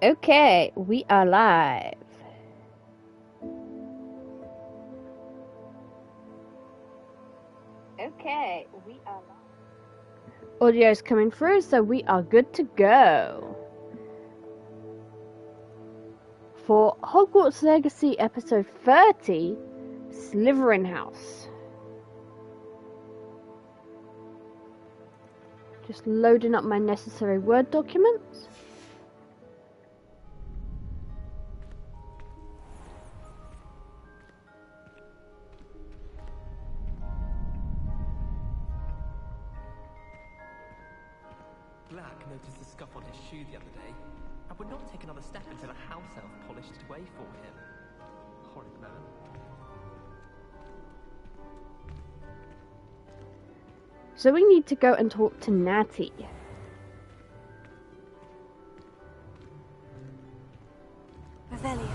Okay, we are live. Okay, we are live. Audio's coming through, so we are good to go. For Hogwarts Legacy episode 30, Slytherin House. Just loading up my necessary Word documents. Black noticed the scuff on his shoe the other day, and would not take another step until a house elf polished it away for him. Horrid man. So we need to go and talk to Natty. Revelio.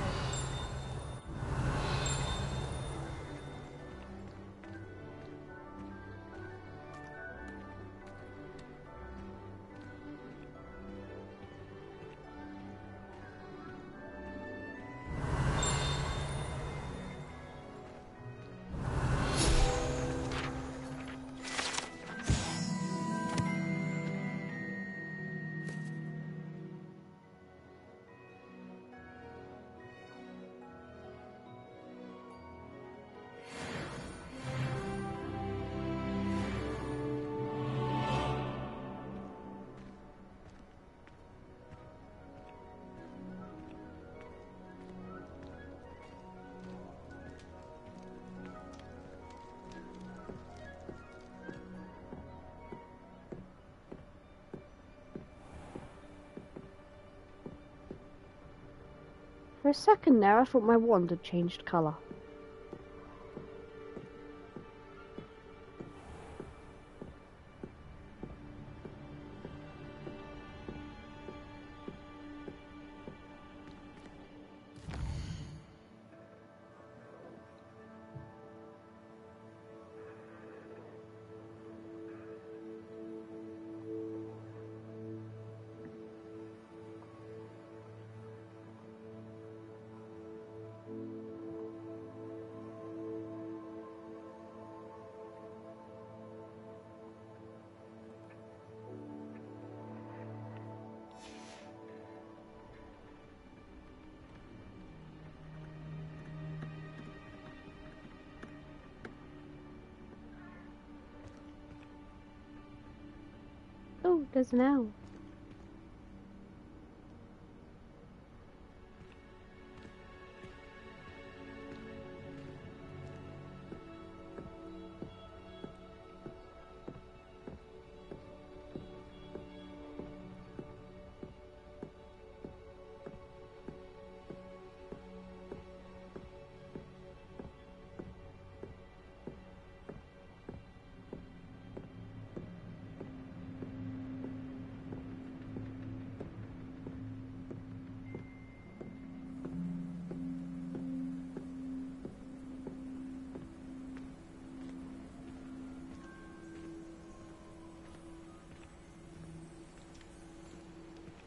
For a second there, I thought my wand had changed colour. Oh, there's an owl.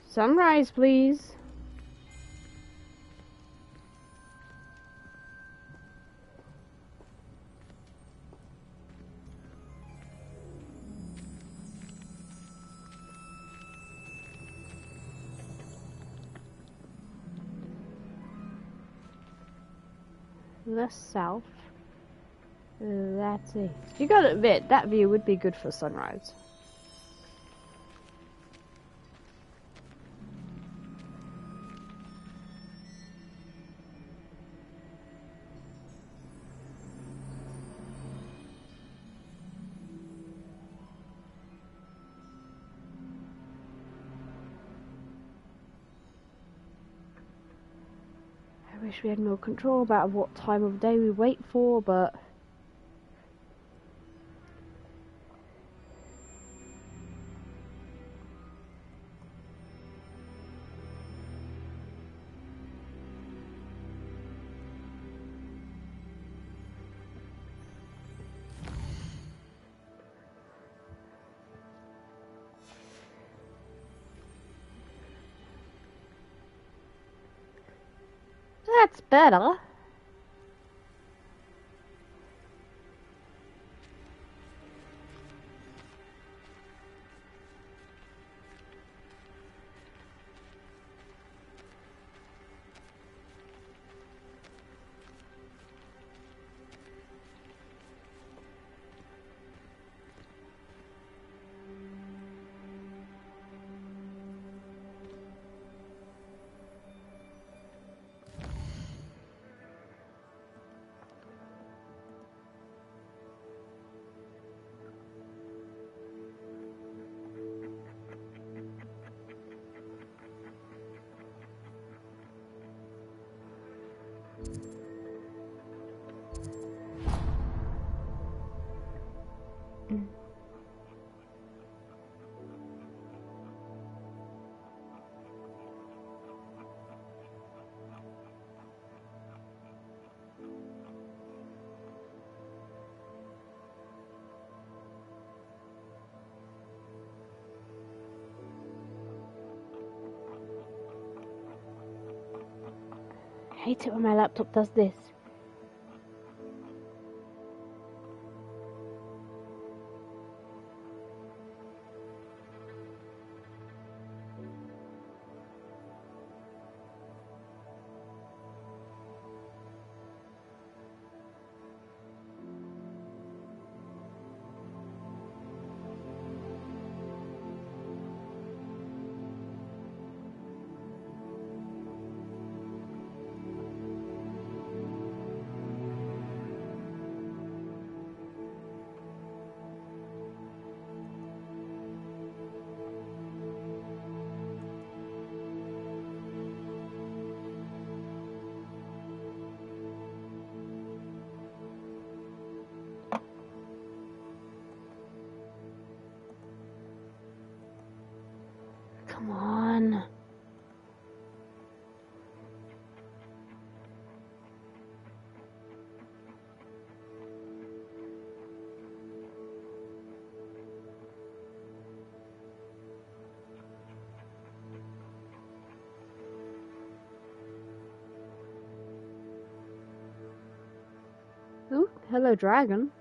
Sunrise, please. The south. That's it. You gotta admit, that view would be good for sunrise. I wish we had more control about what time of day we wait for, but That's better. I hate it when my laptop does this. Come on. Ooh, hello, dragon.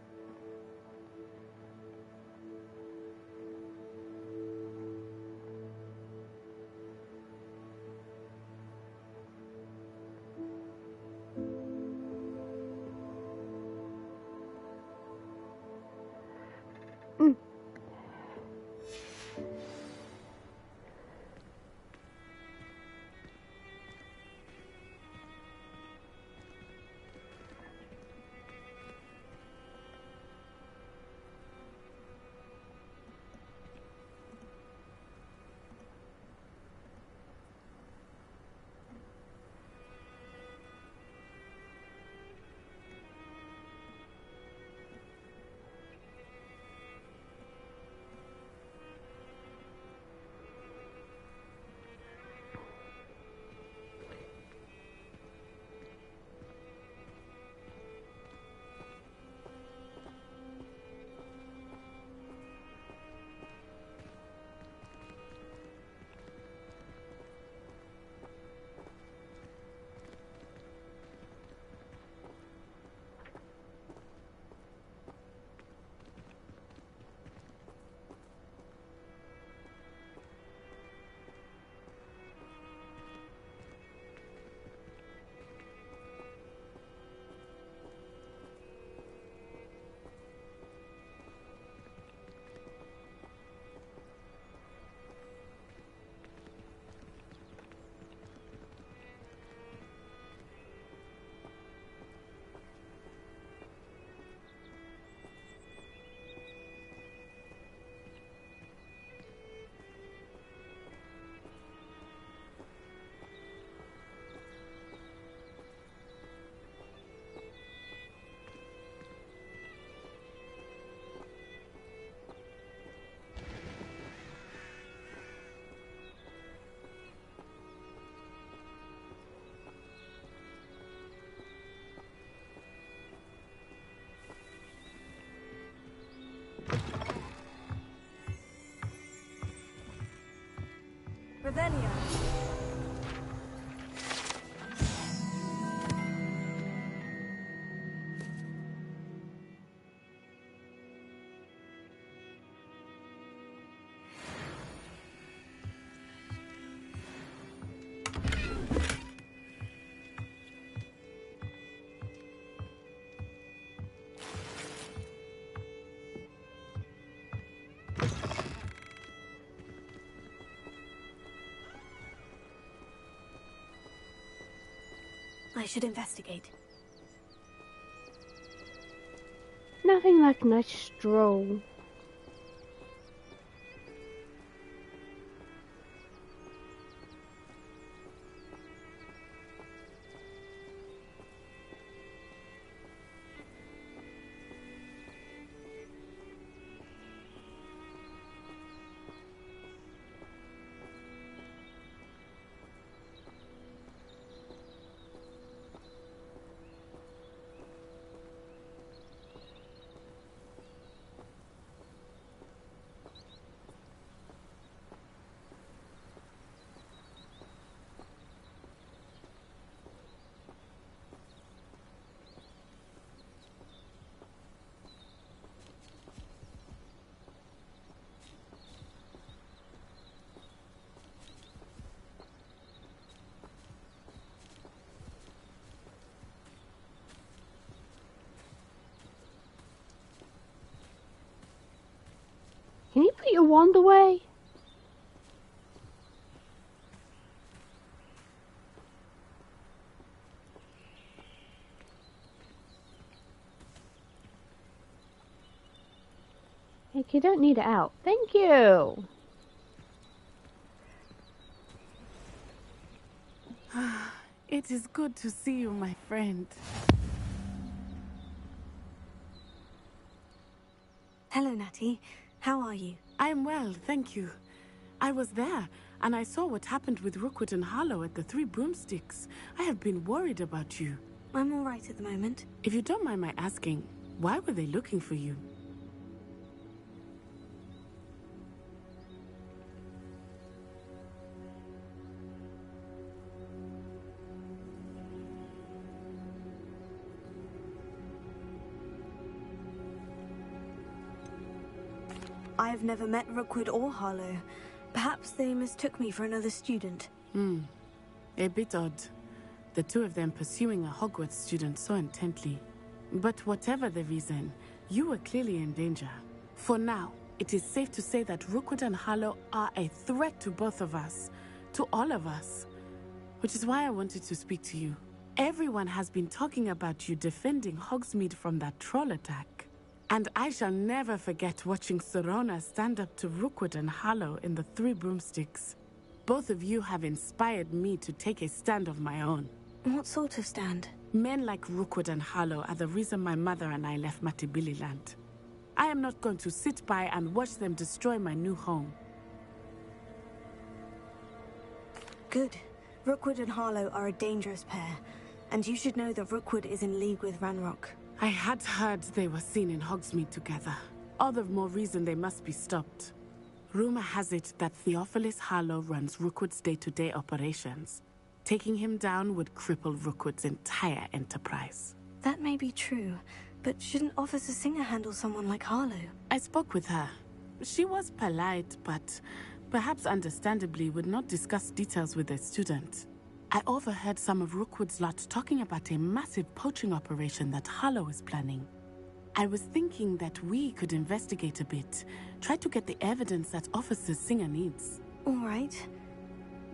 Revelio. I should investigate. Nothing like a nice stroll. Can you put your wand away? Hey, you don't need it out. Thank you. It is good to see you, my friend. Hello, Natty. How are you? I am well, thank you. I was there, and I saw what happened with Rookwood and Harlow at the Three Broomsticks. I have been worried about you. I'm all right at the moment. If you don't mind my asking, why were they looking for you? I've never met Rookwood or Harlow. Perhaps they mistook me for another student. A bit odd. The two of them pursuing a Hogwarts student so intently. But whatever the reason, you were clearly in danger. For now, it is safe to say that Rookwood and Harlow are a threat to both of us. To all of us. Which is why I wanted to speak to you. Everyone has been talking about you defending Hogsmeade from that troll attack. And I shall never forget watching Serona stand up to Rookwood and Harlow in the Three Broomsticks. Both of you have inspired me to take a stand of my own. What sort of stand? Men like Rookwood and Harlow are the reason my mother and I left Matabeleland. I am not going to sit by and watch them destroy my new home. Good. Rookwood and Harlow are a dangerous pair. And you should know that Rookwood is in league with Ranrock. I had heard they were seen in Hogsmeade together. All the more reason they must be stopped. Rumor has it that Theophilus Harlow runs Rookwood's day-to-day operations. Taking him down would cripple Rookwood's entire enterprise. That may be true, but shouldn't Officer Singer handle someone like Harlow? I spoke with her. She was polite, but perhaps understandably would not discuss details with a student. I overheard some of Rookwood's lot talking about a massive poaching operation that Harlow is planning. I was thinking that we could investigate a bit, try to get the evidence that Officer Singer needs. All right.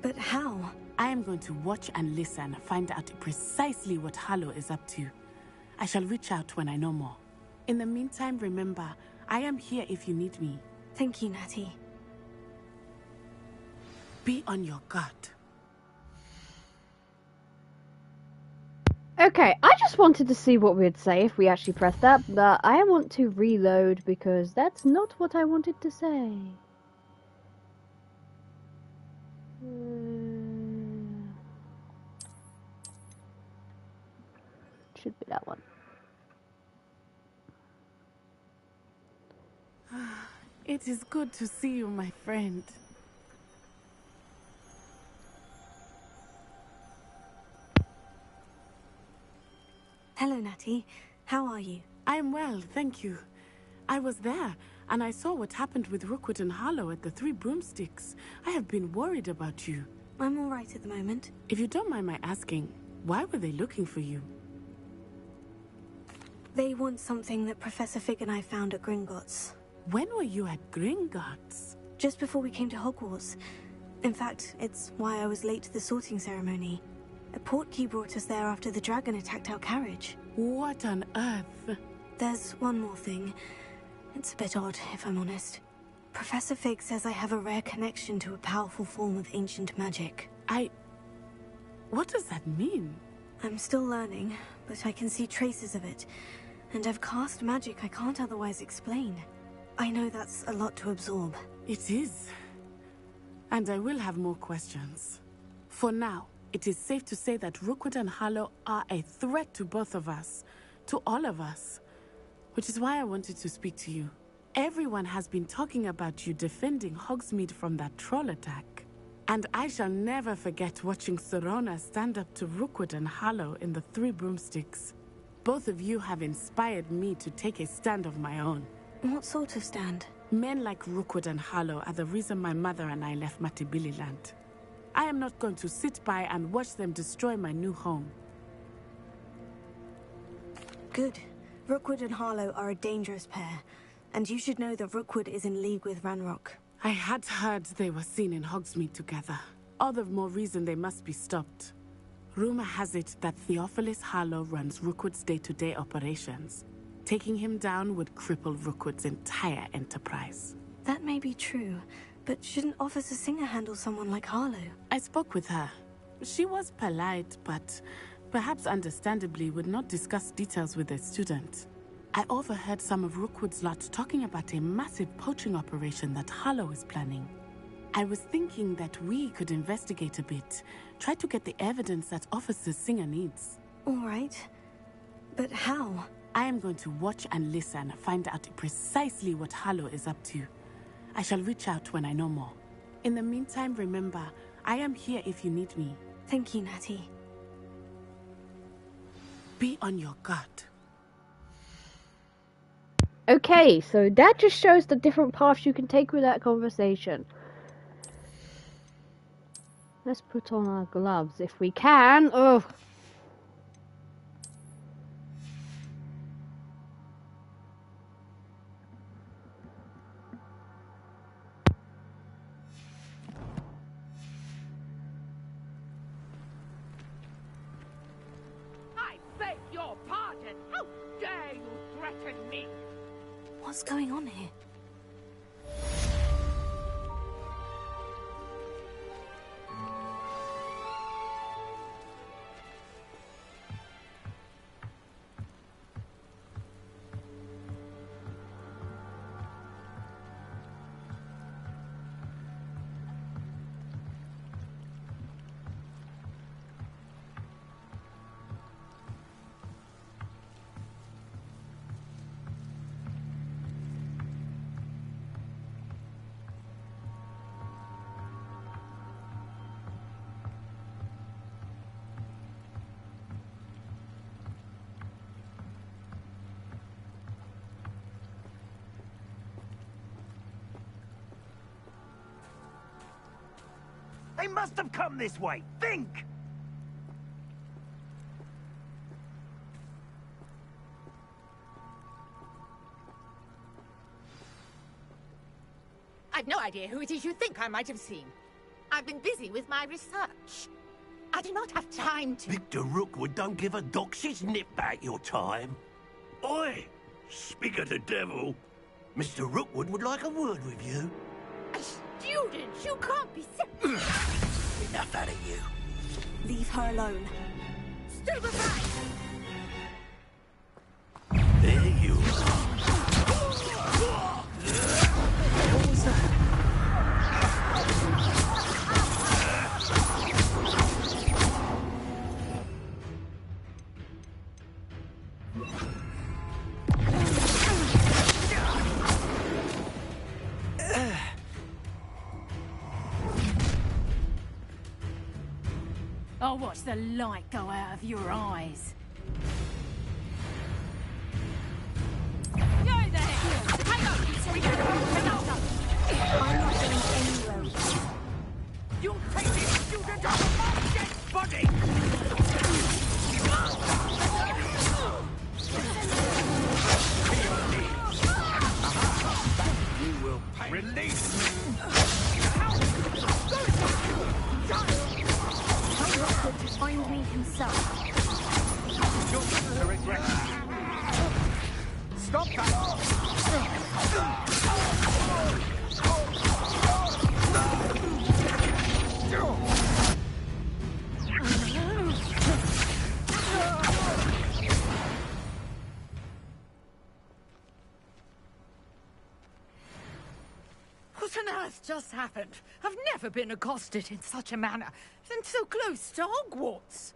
But how? I am going to watch and listen, find out precisely what Harlow is up to. I shall reach out when I know more. In the meantime, remember, I am here if you need me. Thank you, Natty. Be on your guard. Okay, I just wanted to see what we'd say if we actually pressed that, but I want to reload because that's not what I wanted to say. Should be that one. It is good to see you, my friend. Hello, Natty. How are you? I am well, thank you. I was there, and I saw what happened with Rookwood and Harlow at the Three Broomsticks. I have been worried about you. I'm all right at the moment. If you don't mind my asking, why were they looking for you? They want something that Professor Fig and I found at Gringotts. When were you at Gringotts? Just before we came to Hogwarts. In fact, it's why I was late to the sorting ceremony. A portkey brought us there after the dragon attacked our carriage. What on earth? There's one more thing. It's a bit odd, if I'm honest. Professor Fig says I have a rare connection to a powerful form of ancient magic. What does that mean? I'm still learning, but I can see traces of it. And I've cast magic I can't otherwise explain. I know that's a lot to absorb. It is. And I will have more questions. For now, it is safe to say that Rookwood and Harlow are a threat to both of us. To all of us. Which is why I wanted to speak to you. Everyone has been talking about you defending Hogsmeade from that troll attack. And I shall never forget watching Serona stand up to Rookwood and Harlow in the Three Broomsticks. Both of you have inspired me to take a stand of my own. What sort of stand? Men like Rookwood and Harlow are the reason my mother and I left Matibililand. I am not going to sit by and watch them destroy my new home. Good. Rookwood and Harlow are a dangerous pair. And you should know that Rookwood is in league with Ranrock. I had heard they were seen in Hogsmeade together. All the more reason they must be stopped. Rumor has it that Theophilus Harlow runs Rookwood's day-to-day operations. Taking him down would cripple Rookwood's entire enterprise. That may be true, but shouldn't Officer Singer handle someone like Harlow? I spoke with her. She was polite, but perhaps understandably would not discuss details with a student. I overheard some of Rookwood's lot talking about a massive poaching operation that Harlow is planning. I was thinking that we could investigate a bit, try to get the evidence that Officer Singer needs. All right. But how? I am going to watch and listen, find out precisely what Harlow is up to. I shall reach out when I know more. In the meantime, remember, I am here if you need me. Thank you, Natty. Be on your guard. Okay, so that just shows the different paths you can take with that conversation. Let's put on our gloves if we can. Ugh. I beg your pardon. How dare you threaten me? What's going on here? They must have come this way. Think! I've no idea who it is you think I might have seen. I've been busy with my research. I do not have time to... Victor Rookwood don't give a doxy's nip back your time. Oi! Speak of the devil. Mr. Rookwood would like a word with you. A student! You can't be Enough out of you. Leave her alone. Still behind! There you are. I'll watch the light go out of your eyes. Yo there! Hang on! We gotta go! I'm not going anywhere with you. You'll take this student off of my dead body! You will pay. Release me. Tell Rookwood to find me himself. You're going to regret it. Stop that! What on earth just happened? I've never been accosted in such a manner, and so close to Hogwarts.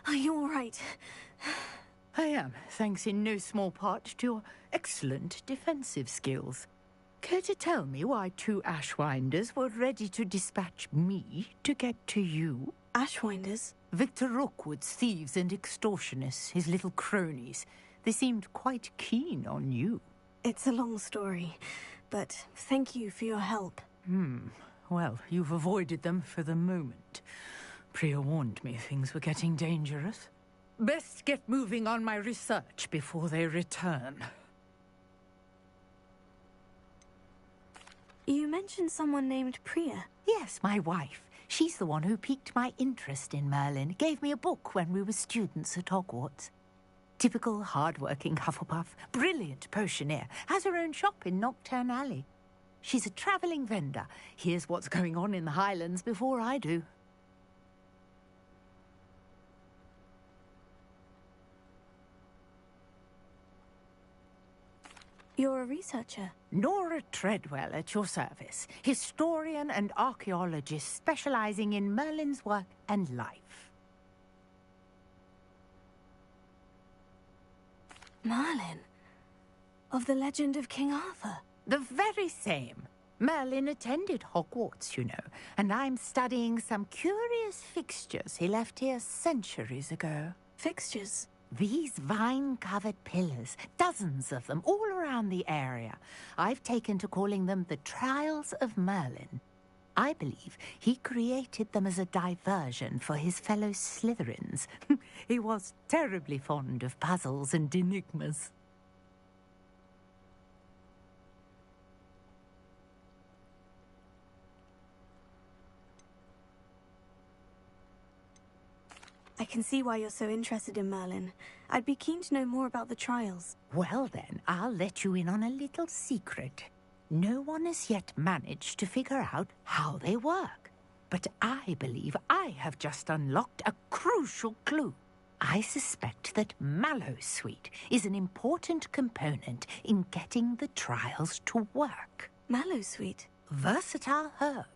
Are you all right? I am, thanks in no small part to your excellent defensive skills. Care to tell me why 2 Ashwinders were ready to dispatch me to get to you? Ashwinders? Victor Rookwood's thieves and extortionists, his little cronies. They seemed quite keen on you. It's a long story, but thank you for your help. Well, you've avoided them for the moment. Priya warned me things were getting dangerous. Best get moving on my research before they return. You mentioned someone named Priya. Yes, my wife. She's the one who piqued my interest in Merlin. Gave me a book when we were students at Hogwarts. Typical hard-working Hufflepuff, brilliant potioneer, has her own shop in Nocturne Alley. She's a travelling vendor. Hears what's going on in the Highlands before I do. You're a researcher. Nora Treadwell at your service, historian and archaeologist specialising in Merlin's work and life. Merlin? Of the legend of King Arthur? The very same. Merlin attended Hogwarts, you know, and I'm studying some curious fixtures he left here centuries ago. Fixtures? These vine-covered pillars, dozens of them, all around the area. I've taken to calling them the Trials of Merlin. I believe he created them as a diversion for his fellow Slytherins. He was terribly fond of puzzles and enigmas. I can see why you're so interested in Merlin. I'd be keen to know more about the trials. Well then, I'll let you in on a little secret. No one has yet managed to figure out how they work. But I believe I have just unlocked a crucial clue. I suspect that Mallowsweet is an important component in getting the trials to work. Mallowsweet? Versatile herb.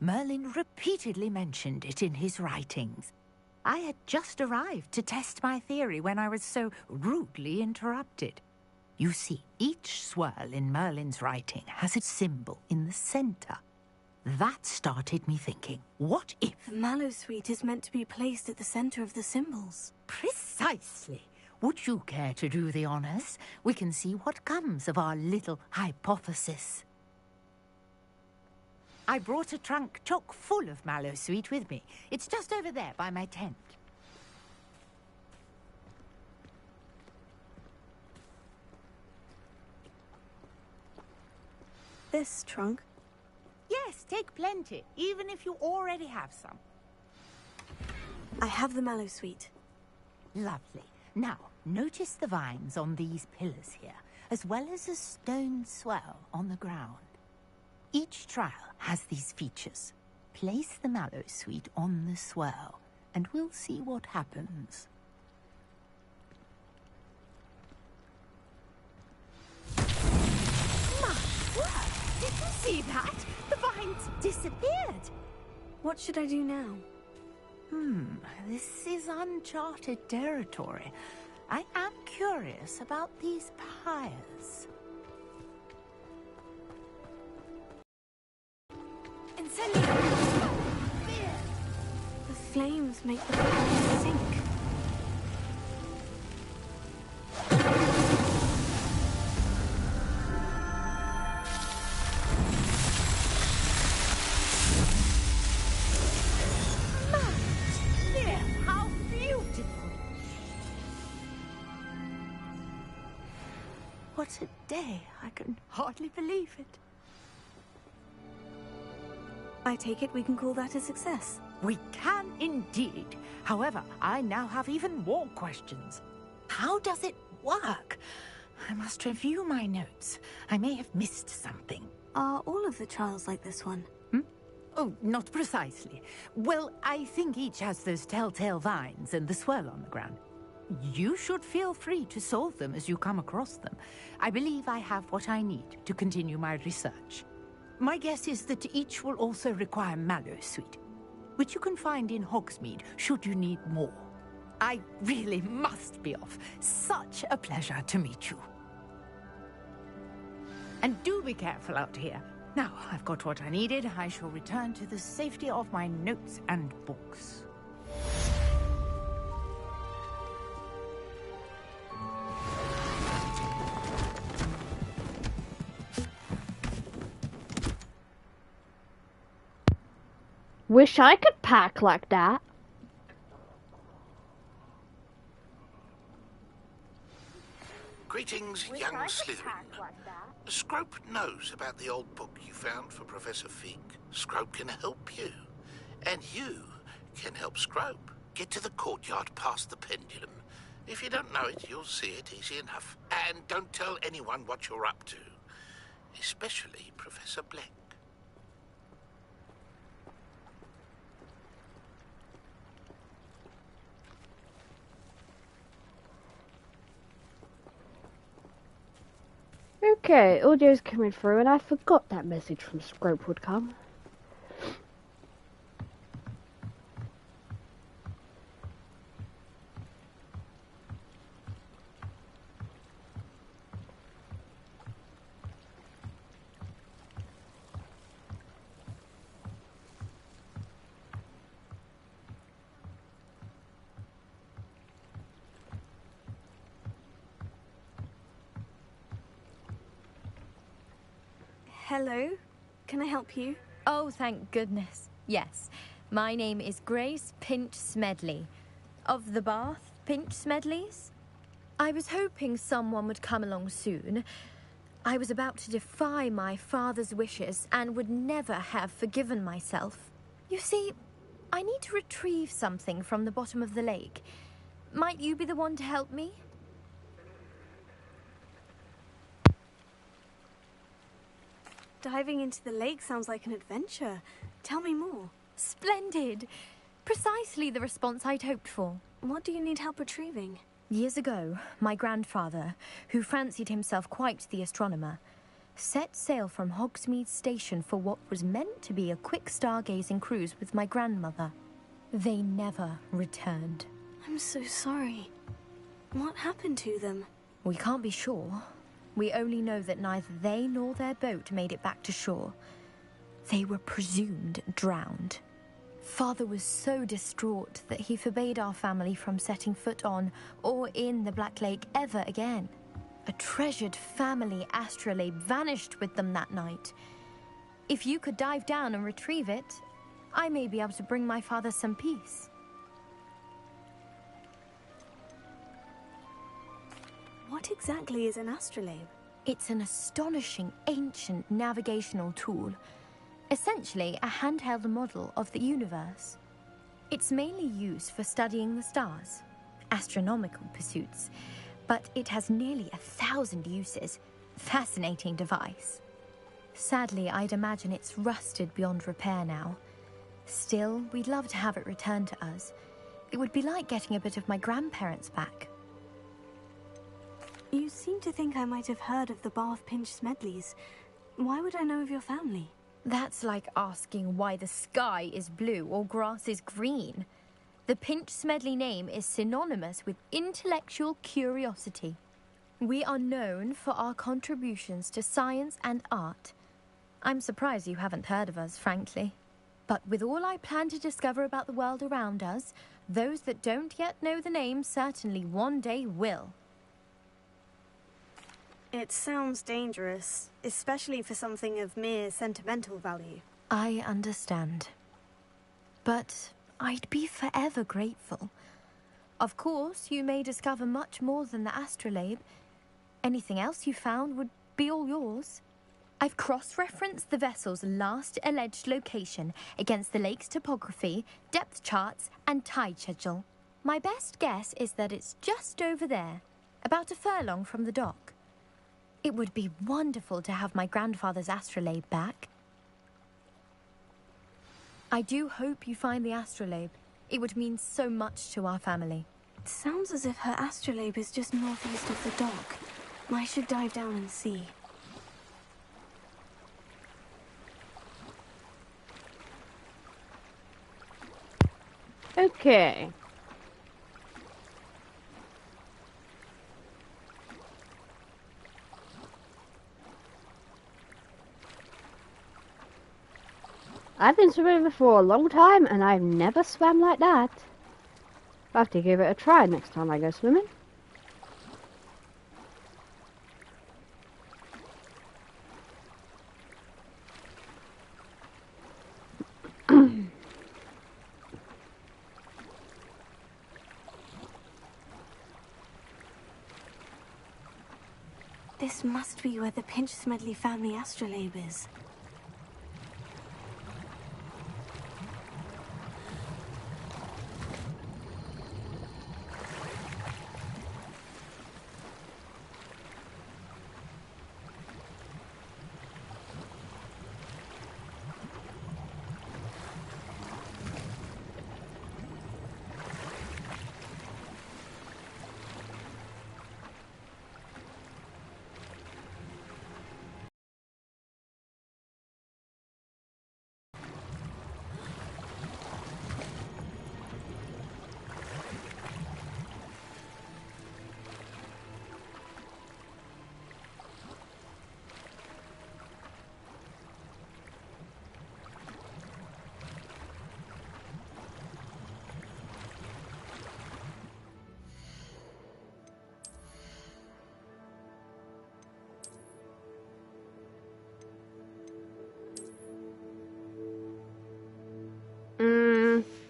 Merlin repeatedly mentioned it in his writings. I had just arrived to test my theory when I was so rudely interrupted. You see, each swirl in Merlin's writing has a symbol in the center. That started me thinking, what if... The Mallowsweet is meant to be placed at the center of the symbols. Precisely. Would you care to do the honors? We can see what comes of our little hypothesis. I brought a trunk chock full of Mallowsweet with me. It's just over there by my tent. This trunk? Yes, take plenty, even if you already have some. I have the Mallowsweet. Lovely. Now, notice the vines on these pillars here, as well as a stone swell on the ground. Each trial has these features. Place the Mallowsweet on the swirl, and we'll see what happens. My word! Did you see that? The vines disappeared! What should I do now? This is uncharted territory. I am curious about these pyres. The flames make the fire sink. How beautiful! What a day! I can hardly believe it. I take it we can call that a success. We can indeed. However, I now have even more questions. How does it work? I must review my notes. I may have missed something. Are all of the trials like this one? Oh, not precisely. Well, I think each has those telltale vines and the swirl on the ground. You should feel free to solve them as you come across them. I believe I have what I need to continue my research. My guess is that each will also require Mallowsweet, which you can find in Hogsmeade should you need more. I really must be off. Such a pleasure to meet you. And do be careful out here. Now, I've got what I needed. I shall return to the safety of my notes and books. Wish I could pack like that. Greetings, young Slytherin. Scrope knows about the old book you found for Professor Fig. Scrope can help you. And you can help Scrope. Get to the courtyard past the pendulum. If you don't know it, you'll see it easy enough. And don't tell anyone what you're up to. Especially Professor Black. Okay, audio's coming through, and I forgot that message from Scrope would come. Hello, can I help you? Oh, thank goodness. Yes. My name is Grace Pinch Smedley. Of the Bath Pinch Smedleys? I was hoping someone would come along soon. I was about to defy my father's wishes and would never have forgiven myself. You see, I need to retrieve something from the bottom of the lake. Might you be the one to help me? Diving into the lake sounds like an adventure. Tell me more. Splendid! Precisely the response I'd hoped for. What do you need help retrieving? Years ago, my grandfather, who fancied himself quite the astronomer, set sail from Hogsmeade Station for what was meant to be a quick stargazing cruise with my grandmother. They never returned. I'm so sorry. What happened to them? We can't be sure. We only know that neither they nor their boat made it back to shore. They were presumed drowned. Father was so distraught that he forbade our family from setting foot on or in the Black Lake ever again. A treasured family astrolabe vanished with them that night. If you could dive down and retrieve it, I may be able to bring my father some peace. What exactly is an astrolabe? It's an astonishing ancient navigational tool. Essentially, a handheld model of the universe. It's mainly used for studying the stars, astronomical pursuits, but it has nearly 1,000 uses. Fascinating device. Sadly, I'd imagine it's rusted beyond repair now. Still, we'd love to have it returned to us. It would be like getting a bit of my grandparents back. You seem to think I might have heard of the Bath Pinch Smedleys. Why would I know of your family? That's like asking why the sky is blue or grass is green. The Pinch Smedley name is synonymous with intellectual curiosity. We are known for our contributions to science and art. I'm surprised you haven't heard of us, frankly. But with all I plan to discover about the world around us, those that don't yet know the name certainly one day will. It sounds dangerous, especially for something of mere sentimental value. I understand. But I'd be forever grateful. Of course, you may discover much more than the astrolabe. Anything else you found would be all yours. I've cross-referenced the vessel's last alleged location against the lake's topography, depth charts, and tide schedule. My best guess is that it's just over there, about a furlong from the dock. It would be wonderful to have my grandfather's astrolabe back. I do hope you find the astrolabe. It would mean so much to our family. It sounds as if her astrolabe is just northeast of the dock. I should dive down and see. Okay. I've been swimming for a long time and I've never swam like that. I'll have to give it a try next time I go swimming. This must be where the Pinch-Smedley family astrolabe is.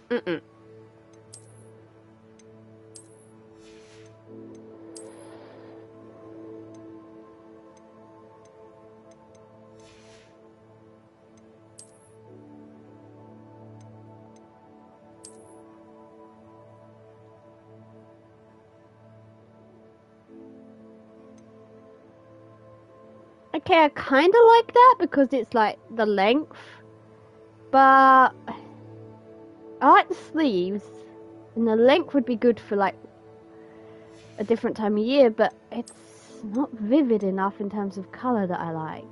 Mm-mm. Okay, I kind of like that because it's like the length, but I like the sleeves, and the length would be good for like a different time of year, but it's not vivid enough in terms of colour that I like.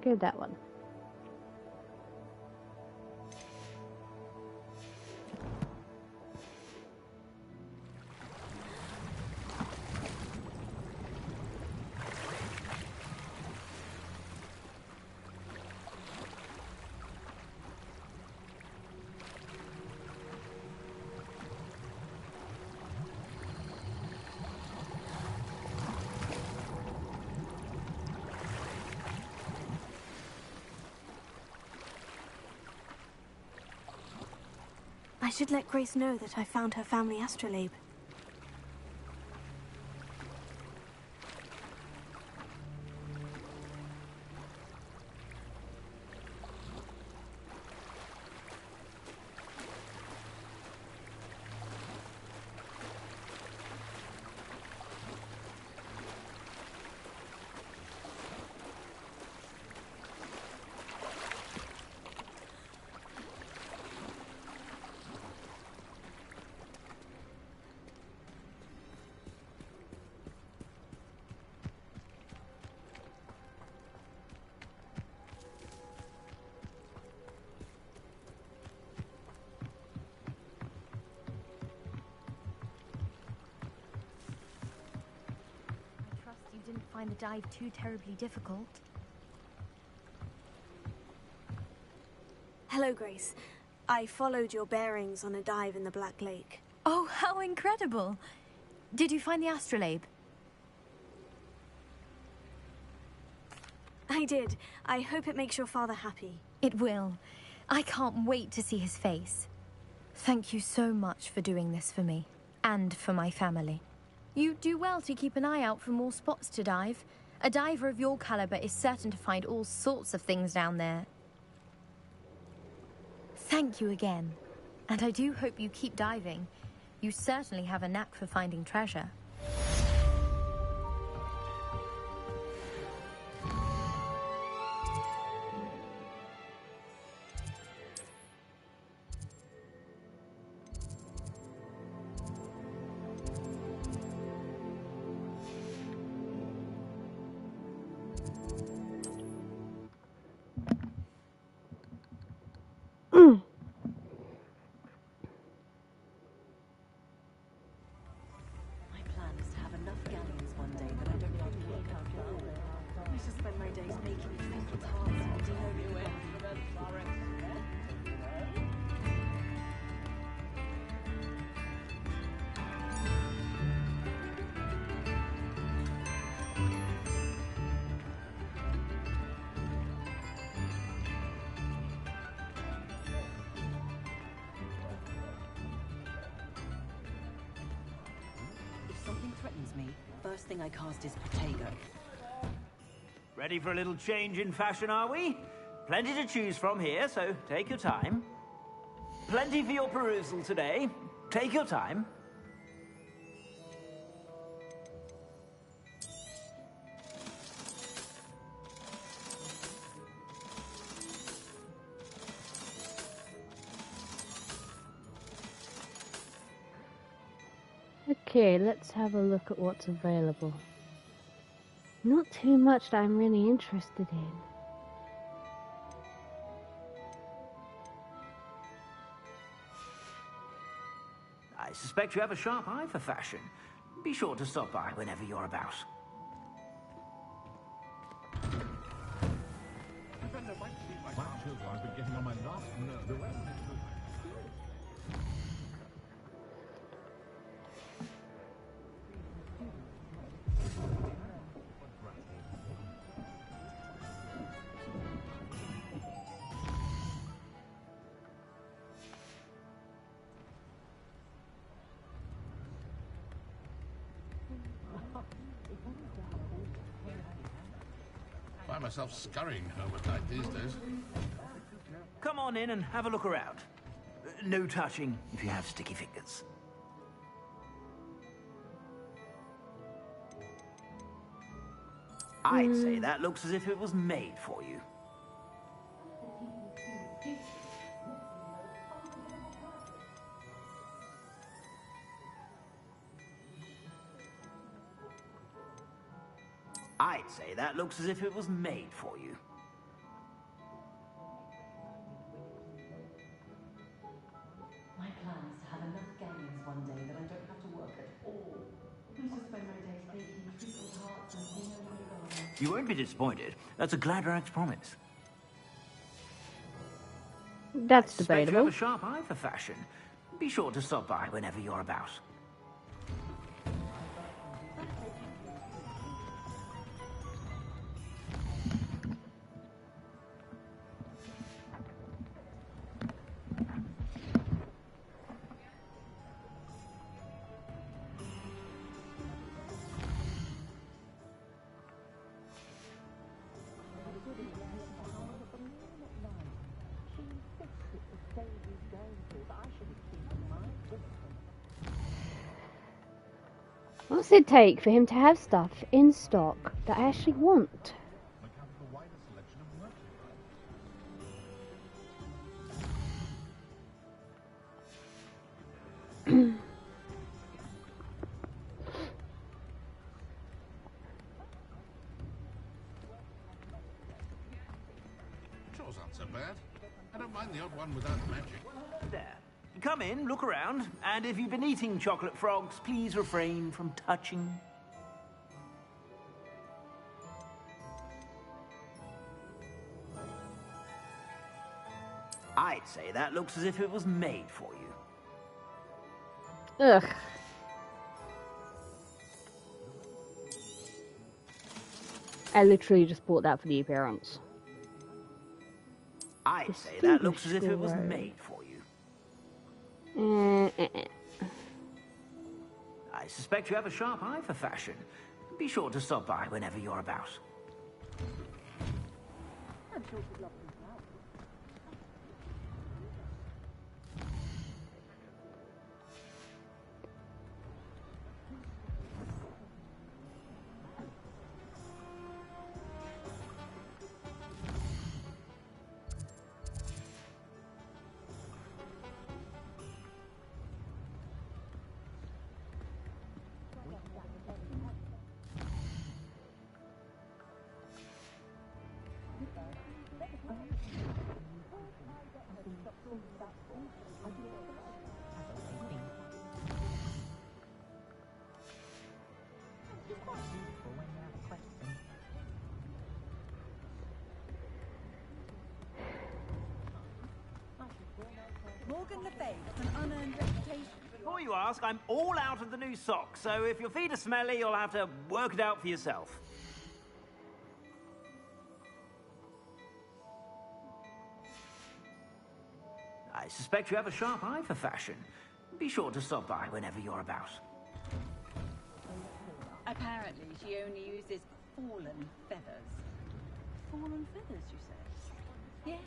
Go with that one. I should let Grace know that I found her family astrolabe. Didn't find the dive too terribly difficult. Hello, Grace. I followed your bearings on a dive in the Black Lake. Oh, how incredible! Did you find the astrolabe? I did. I hope it makes your father happy. It will. I can't wait to see his face. Thank you so much for doing this for me, and for my family. You do well to keep an eye out for more spots to dive. A diver of your caliber is certain to find all sorts of things down there. Thank you again. And I do hope you keep diving. You certainly have a knack for finding treasure. First thing I cast is Protego. Ready for a little change in fashion, are we? Plenty to choose from here, so take your time. Plenty for your perusal today. Take your time. Okay, let's have a look at what's available. Not too much that I'm really interested in. I suspect you have a sharp eye for fashion. Be sure to stop by whenever you're about. I've been getting on my last nerve. Find myself scurrying home at night these days. Come on in and have a look around. No touching if you have sticky fingers. I'd say that looks as if it was made for you. I'd say that looks as if it was made for you. My plan is to have enough galleons one day that I don't have to work at all. I used to spend my days baking treacle tarts and singing in the garden. You won't be disappointed. That's a Gladrax promise. That's I suspect debatable. you have a sharp eye for fashion. Be sure to stop by whenever you're about. What's it take for him to have stuff in stock that I actually want? Chores aren't so bad. I don't mind the odd one without magic. There. Come in, look around, and if you've been eating chocolate frogs, please refrain from touching. I'd say that looks as if it was made for you. Ugh. I literally just bought that for the appearance. I'd say that looks as if it was made for you. I I suspect you have a sharp eye for fashion. Be sure to stop by whenever you're about. I'm sure she'd love to help. Before you ask, I'm all out of the new socks, so if your feet are smelly, you'll have to work it out for yourself. I suspect you have a sharp eye for fashion. Be sure to stop by whenever you're about. Apparently, she only uses fallen feathers. Fallen feathers, you say? Yes.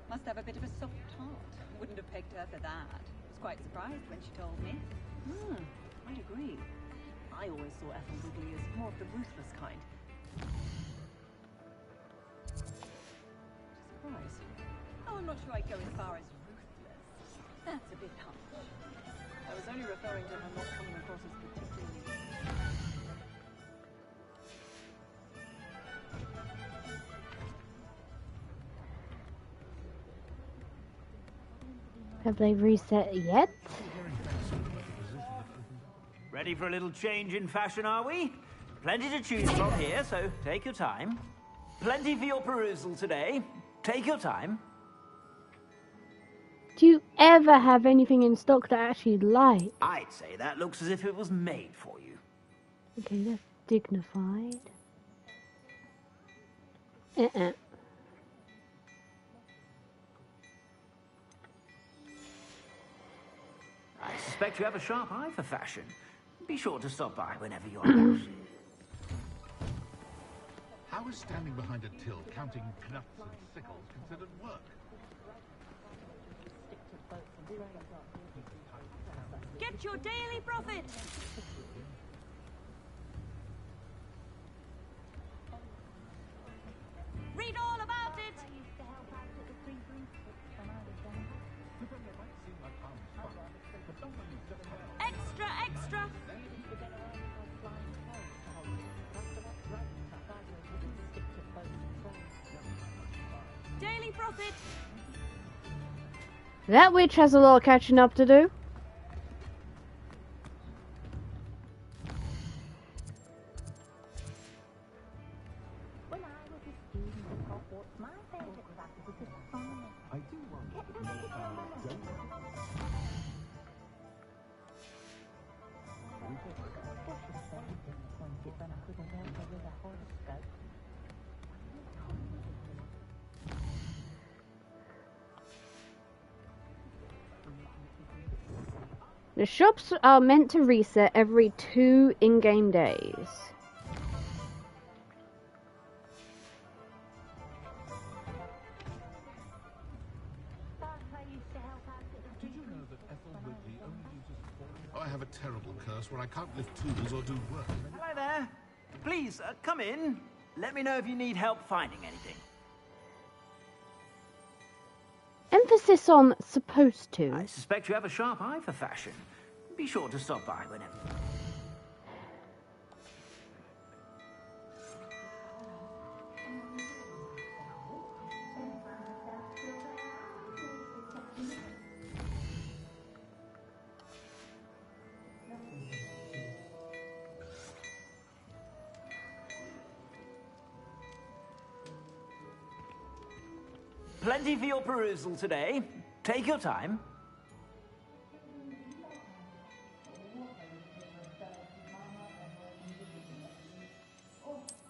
Must have a bit of a soft heart. Wouldn't have pegged her for that. Was quite surprised when she told me. I'd agree. I always saw Ethel Wiggly as more of the ruthless kind. Surprise. Oh, I'm not sure I'd go as far as ruthless. That's a bit harsh. I was only referring to her not coming across as particularly... Have they reset yet? Ready for a little change in fashion, are we? Plenty to choose from here, so take your time. Plenty for your perusal today. Take your time. Do you ever have anything in stock that I actually like? I'd say that looks as if it was made for you. Okay, that's dignified. I suspect you have a sharp eye for fashion. Be sure to stop by whenever you're about. How is standing behind a till counting nuts and sickles considered work? Get your daily profit! Read all about it! Extra, extra! Daily profit! That witch has a lot of catching up to do. When I was a student at Hogwarts, my favorite subject was astronomy. I do wonder if The shops are meant to reset every 2 in-game days. Did you know that Ethel Wiggly only uses I have a terrible curse where I can't lift tools or do work. Hello there. Please, come in. Let me know if you need help finding anything. Emphasis on supposed to. I suspect you have a sharp eye for fashion. Be sure to stop by whenever. Plenty for your perusal today. Take your time.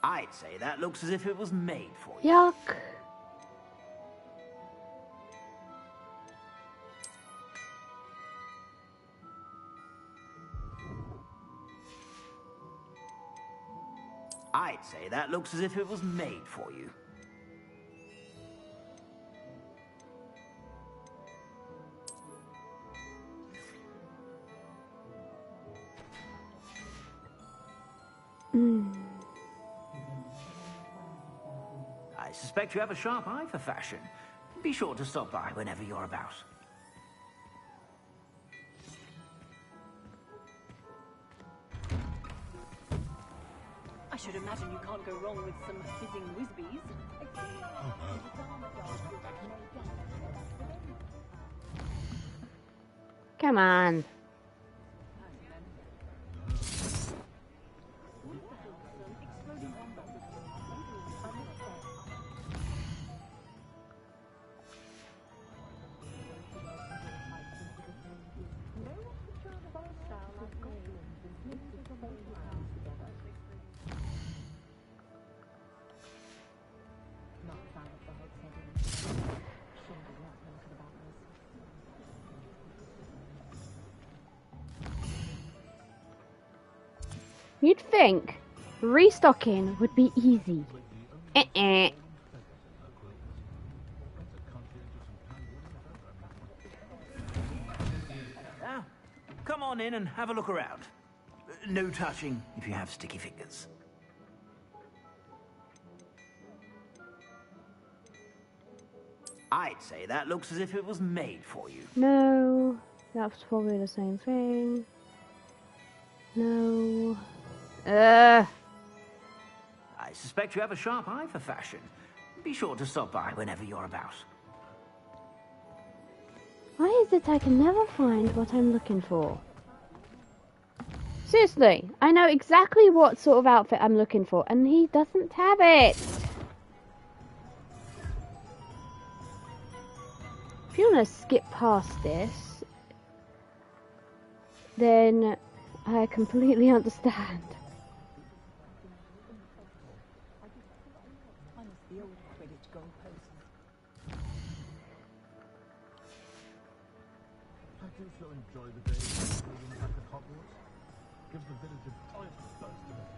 I'd say that looks as if it was made for you. Yuck. say that looks as if it was made for you. I suspect you have a sharp eye for fashion. Be sure to stop by whenever you're about. I should imagine you can't go wrong with some fizzing whizbees. Come on. You'd think restocking would be easy. Now, come on in and have a look around. No touching if you have sticky fingers. I'd say that looks as if it was made for you. No, that's probably the same thing. No. I suspect you have a sharp eye for fashion. Be sure to stop by whenever you're about. Why is it I can never find what I'm looking for? Seriously, I know exactly what sort of outfit I'm looking for, and he doesn't have it. If you want to skip past this, then I completely understand. I do so enjoy the days back at Hogwarts. Give the village a joyful burst of energy.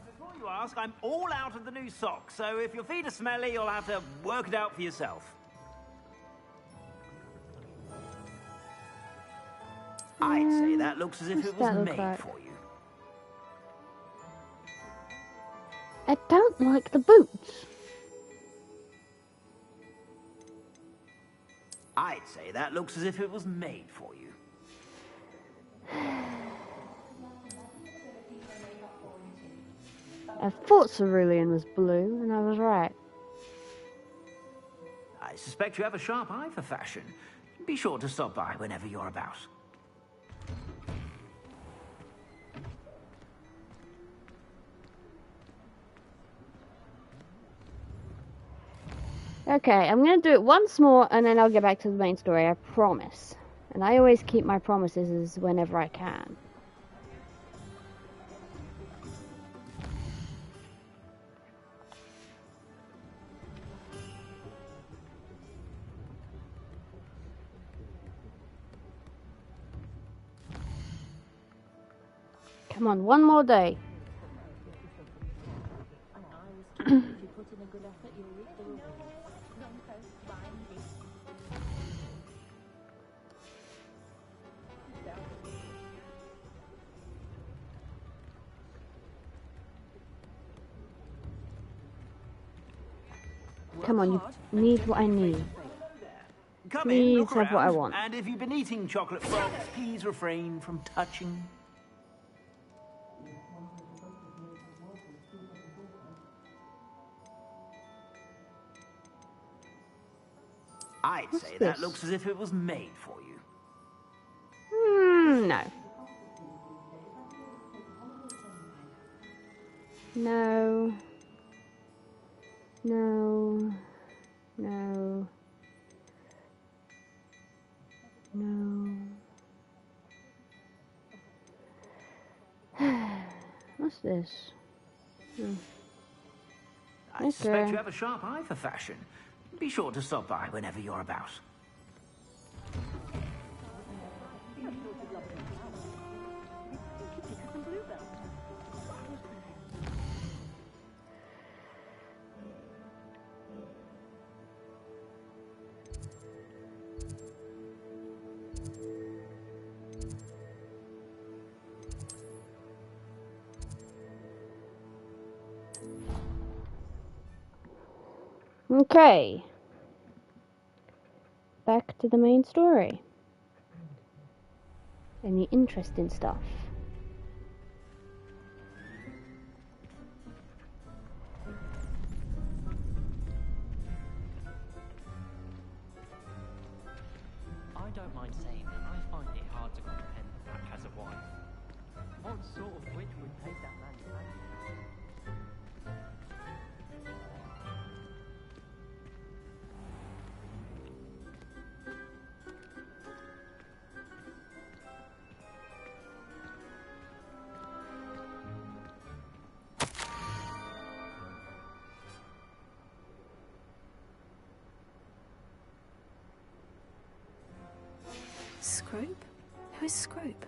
Before you ask, I'm all out of the new socks, so if your feet are smelly, you'll have to work it out for yourself. I'd say that looks as if it was made for you. I don't like the boots. I'd say that looks as if it was made for you. I thought Cerulean was blue, and I was right. I suspect you have a sharp eye for fashion. Be sure to stop by whenever you're about. Okay, I'm gonna do it once more and then I'll get back to the main story, I promise. And I always keep my promises whenever I can. Come on, one more day. Come on, you need what I need. Come in, look Please have what I around, want. and if you've been eating chocolate frogs, please refrain from touching. I'd say that looks as if it was made for you. No. No. No. No. No. What's this? I suspect you have a sharp eye for fashion. Be sure to stop by whenever you're about. Okay. Back to the main story. And the interesting stuff. I don't mind saying that I find it hard to comprehend that Black has a wife. What sort of witch would take that man to marry? Scrope? Who is Scrope?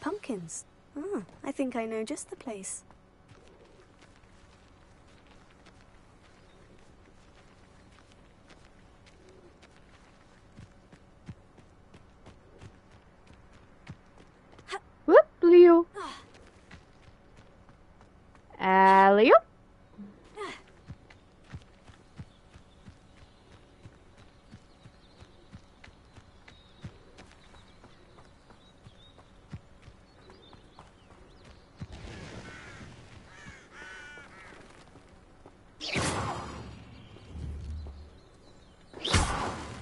Pumpkins. Ah, I think I know just the place. Whoop, Leo. Leo?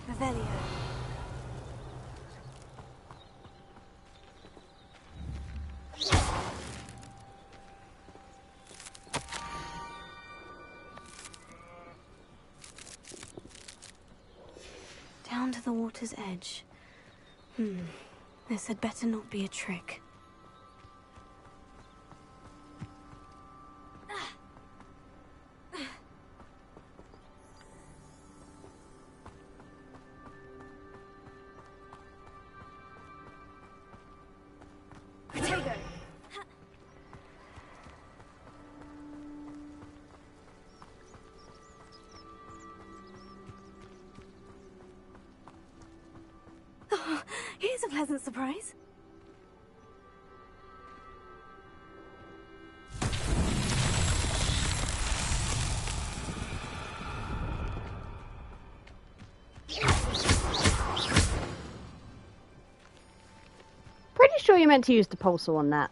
Revelio. Down to the water's edge. This had better not be a trick. Oh, here's a pleasant surprise. meant to use the pulsar on that.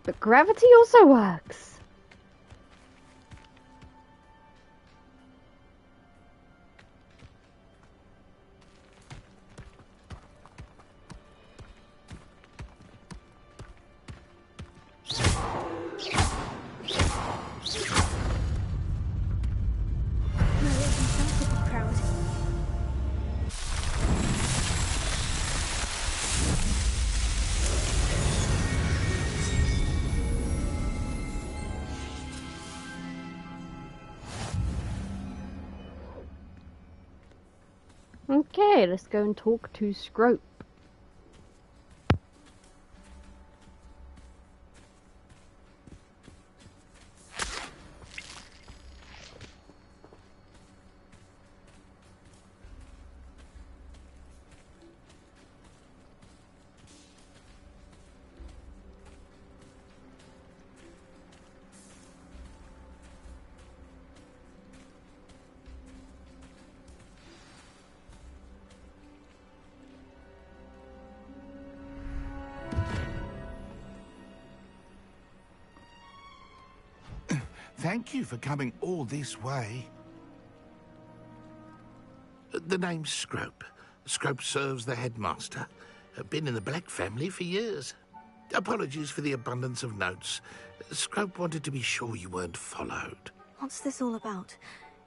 But gravity also works. Okay, let's go and talk to Scrope. Thank you for coming all this way. The name's Scrope. Scrope serves the headmaster. Been in the Black family for years. Apologies for the abundance of notes. Scrope wanted to be sure you weren't followed. What's this all about?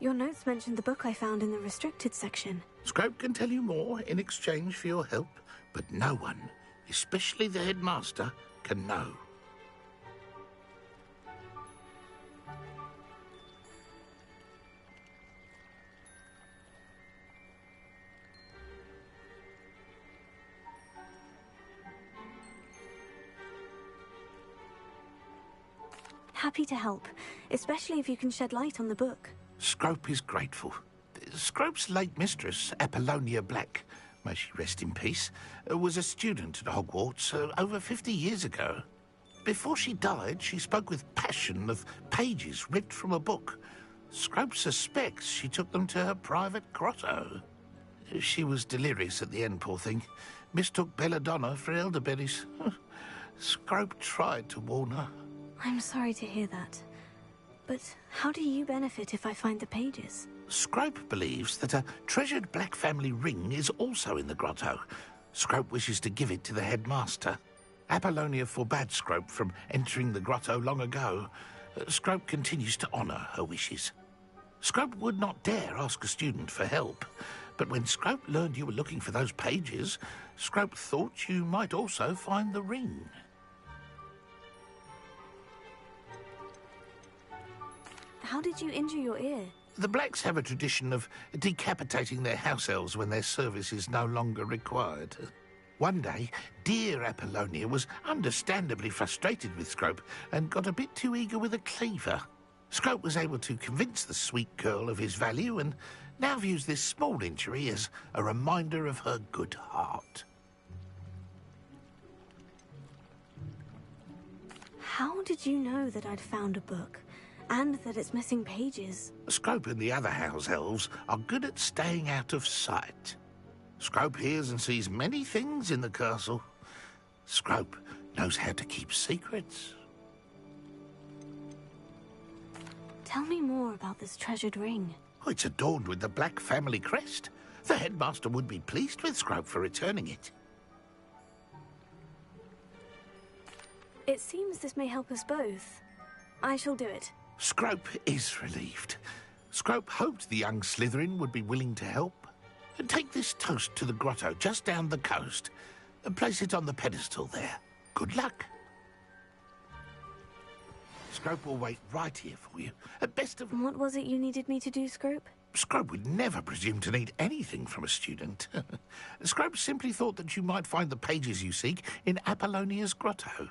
Your notes mentioned the book I found in the restricted section. Scrope can tell you more in exchange for your help, but no one, especially the headmaster, can know. Happy to help, especially if you can shed light on the book. Scrope is grateful. Scrope's late mistress, Apollonia Black, may she rest in peace, was a student at Hogwarts over 50 years ago. Before she died, she spoke with passion of pages ripped from a book. Scrope suspects she took them to her private grotto. She was delirious at the end, poor thing. Mistook belladonna for elderberries. Scrope tried to warn her. I'm sorry to hear that. But how do you benefit if I find the pages? Scrope believes that a treasured Black family ring is also in the grotto. Scrope wishes to give it to the headmaster. Apollonia forbade Scrope from entering the grotto long ago. Scrope continues to honour her wishes. Scrope would not dare ask a student for help, but when Scrope learned you were looking for those pages, Scrope thought you might also find the ring. How did you injure your ear? The Blacks have a tradition of decapitating their house elves when their service is no longer required. One day, dear Apollonia was understandably frustrated with Scrope and got a bit too eager with a cleaver. Scrope was able to convince the sweet girl of his value and now views this small injury as a reminder of her good heart. How did you know that I'd found a book? And that it's missing pages? Scrope and the other house elves are good at staying out of sight. Scrope hears and sees many things in the castle. Scrope knows how to keep secrets. Tell me more about this treasured ring. Oh, it's adorned with the Black family crest. The headmaster would be pleased with Scrope for returning it. It seems this may help us both. I shall do it. Scrope is relieved. Scrope hoped the young Slytherin would be willing to help. Take this toast to the grotto just down the coast and place it on the pedestal there. Good luck. Scrope will wait right here for you. Best of... What was it you needed me to do, Scrope? Scrope would never presume to need anything from a student. Scrope simply thought that you might find the pages you seek in Apollonia's grotto.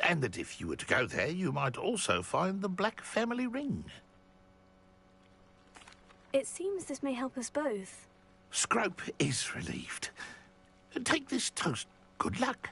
And that if you were to go there, you might also find the Black family ring. It seems this may help us both. Scrope is relieved. Take this toast. Good luck.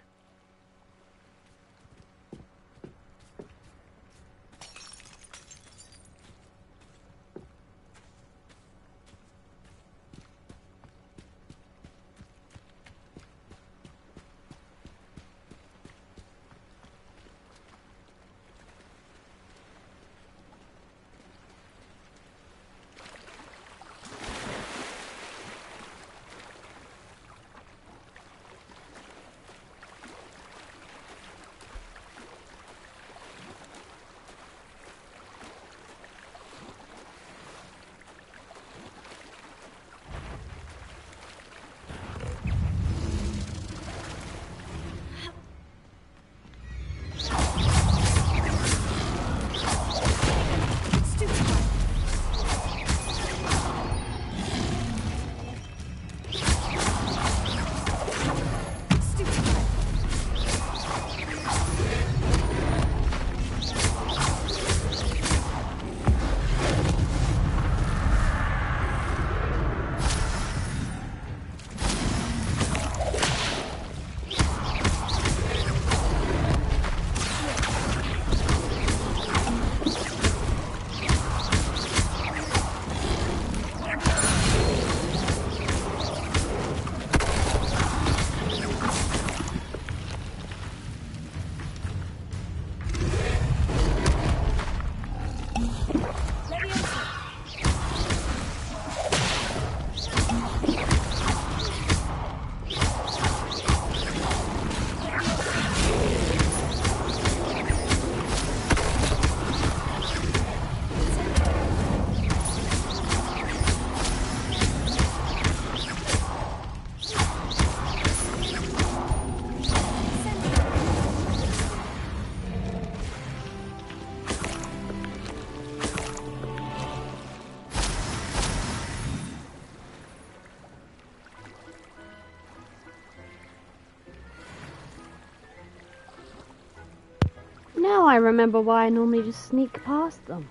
Now I remember why I normally just sneak past them.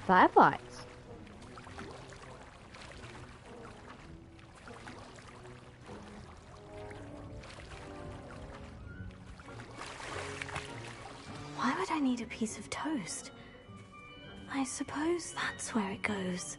Firelights. Why would I need a piece of toast? I suppose that's where it goes.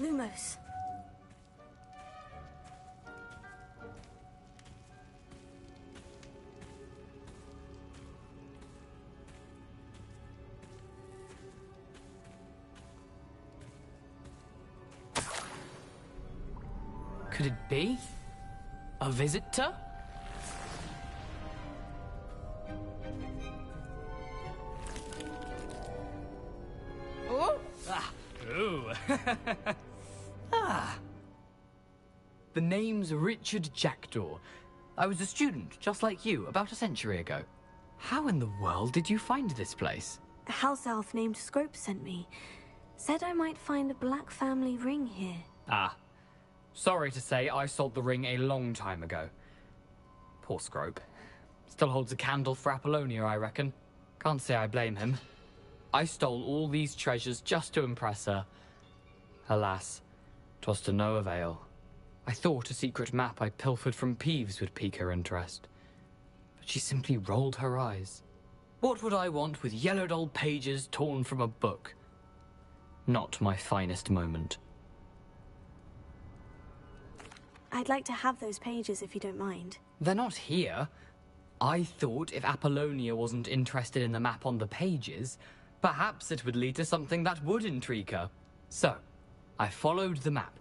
Lumos. Could it be? A visitor? Oh! Ah! Ooh! Ah! The name's Richard Jackdaw. I was a student, just like you, about a century ago. How in the world did you find this place? A house elf named Scrope sent me. Said I might find a black family ring here. Ah. Sorry to say, I sold the ring a long time ago. Poor Scrope. Still holds a candle for Apollonia, I reckon. Can't say I blame him. I stole all these treasures just to impress her. Alas, 'twas to no avail. I thought a secret map I pilfered from Peeves would pique her interest. But she simply rolled her eyes. What would I want with yellowed old pages torn from a book? Not my finest moment. I'd like to have those pages if you don't mind. They're not here. I thought if Apollonia wasn't interested in the map on the pages, perhaps it would lead to something that would intrigue her. So, I followed the map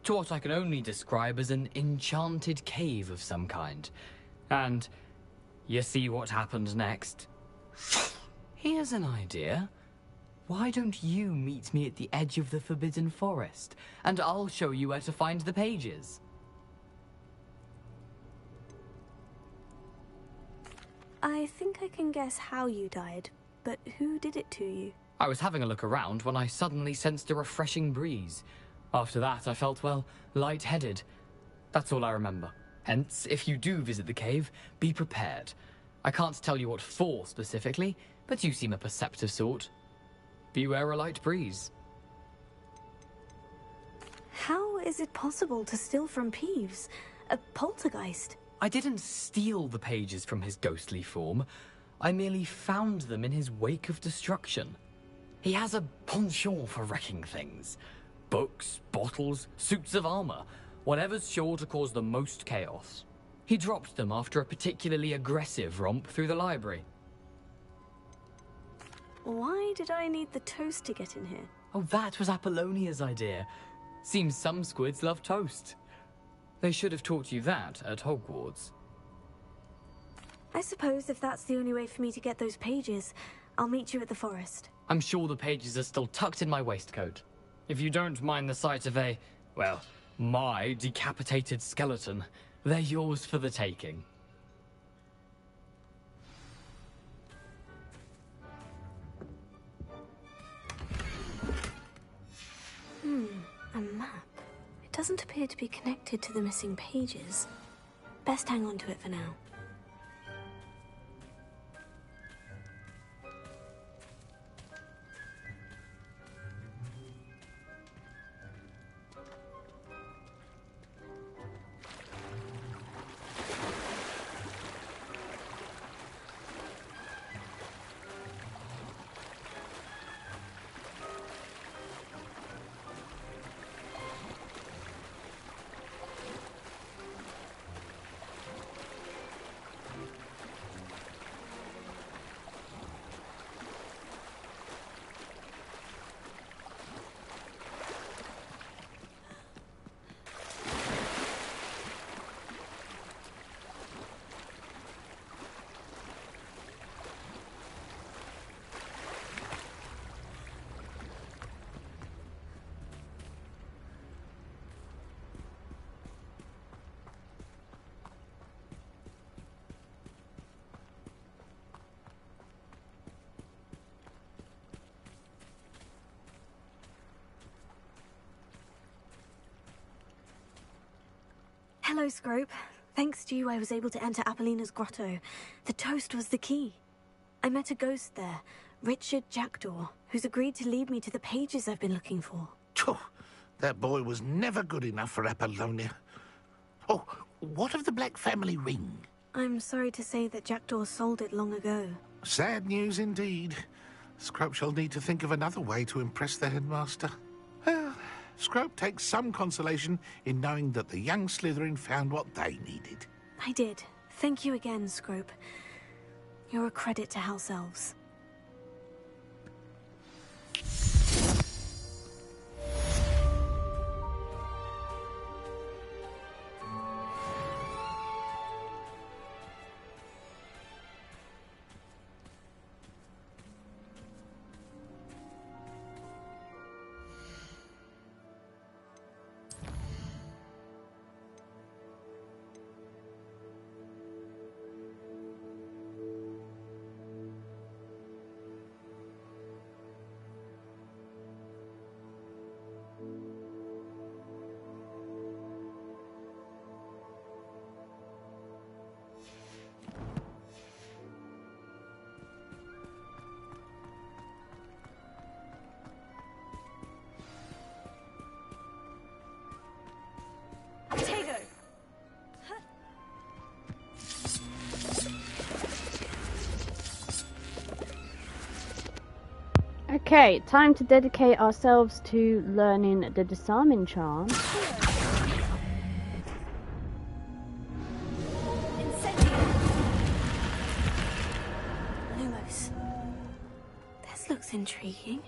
to what I can only describe as an enchanted cave of some kind. And you see what happened next? Here's an idea. Why don't you meet me at the edge of the Forbidden Forest, and I'll show you where to find the pages. I think I can guess how you died, but who did it to you? I was having a look around when I suddenly sensed a refreshing breeze. After that, I felt, well, lightheaded. That's all I remember. Hence, if you do visit the cave, be prepared. I can't tell you what for specifically, but you seem a perceptive sort. Beware a light breeze. How is it possible to steal from Peeves? A poltergeist? I didn't steal the pages from his ghostly form. I merely found them in his wake of destruction. He has a penchant for wrecking things. Books, bottles, suits of armor, whatever's sure to cause the most chaos. He dropped them after a particularly aggressive romp through the library. Why did I need the toast to get in here? Oh, that was Apollonia's idea. Seems some squids love toast. They should have taught you that at Hogwarts. I suppose if that's the only way for me to get those pages, I'll meet you at the forest. I'm sure the pages are still tucked in my waistcoat. If you don't mind the sight of a, well, my decapitated skeleton, they're yours for the taking. A map. It doesn't appear to be connected to the missing pages. Best hang on to it for now. Hello, Scrope. Thanks to you, I was able to enter Apollina's grotto. The toast was the key. I met a ghost there, Richard Jackdaw, who's agreed to lead me to the pages I've been looking for. Phew, that boy was never good enough for Apollonia. Oh, what of the Black family ring? I'm sorry to say that Jackdaw sold it long ago. Sad news indeed. Scrope shall need to think of another way to impress the headmaster. Well, Scrope takes some consolation in knowing that the young Slytherin found what they needed. I did. Thank you again, Scrope. You're a credit to House Elves. Okay, time to dedicate ourselves to learning the disarming charm. Lumos. This looks intriguing.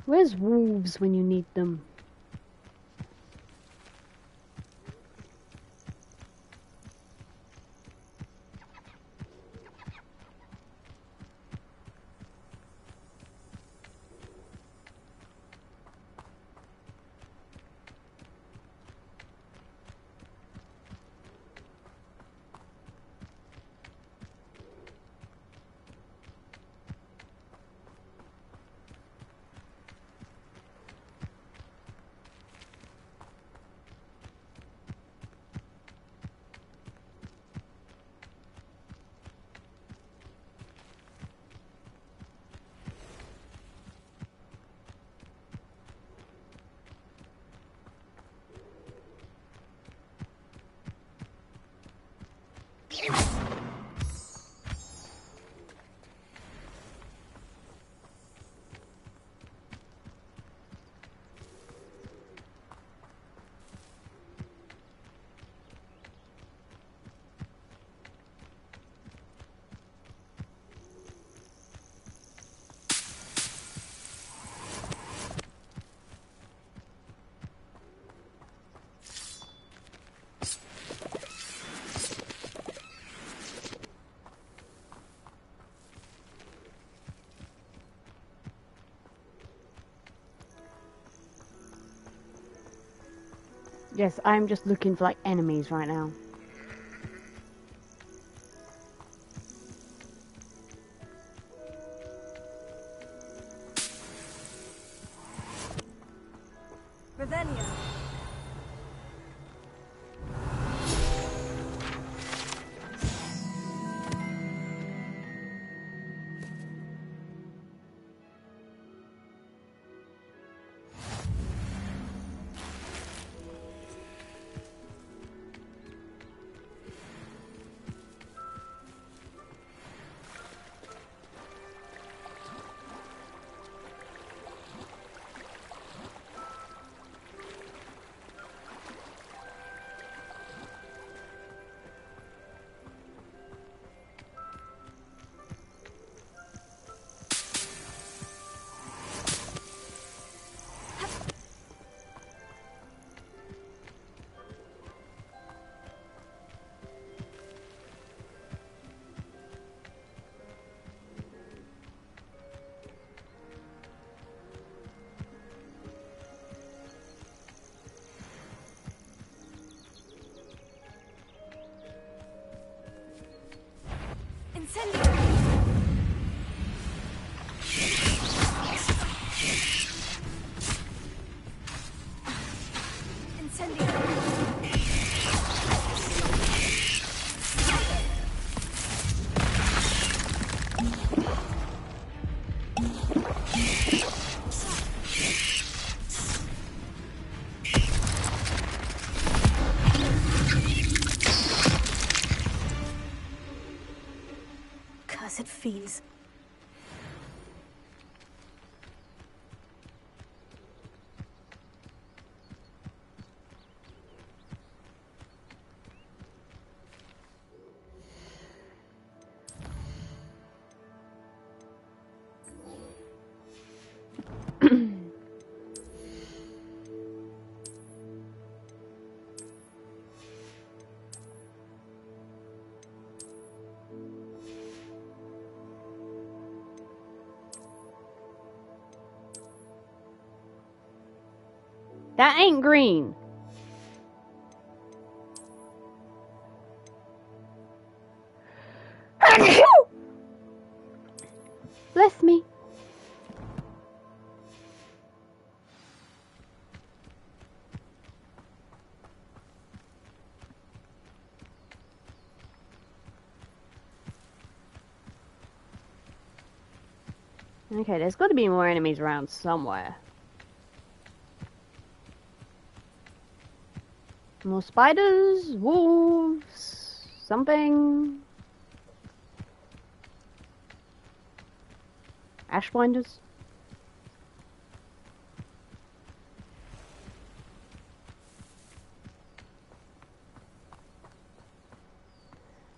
Where's wolves when you need them? Yes, I'm just looking for like enemies right now. Revelio. Cursed fiends. That ain't green. Bless me. Okay, there's got to be more enemies around somewhere. More spiders, wolves, something. Ashbinders.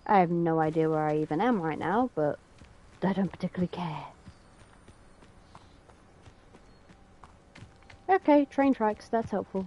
I have no idea where I even am right now, but I don't particularly care. Okay, train tracks, that's helpful.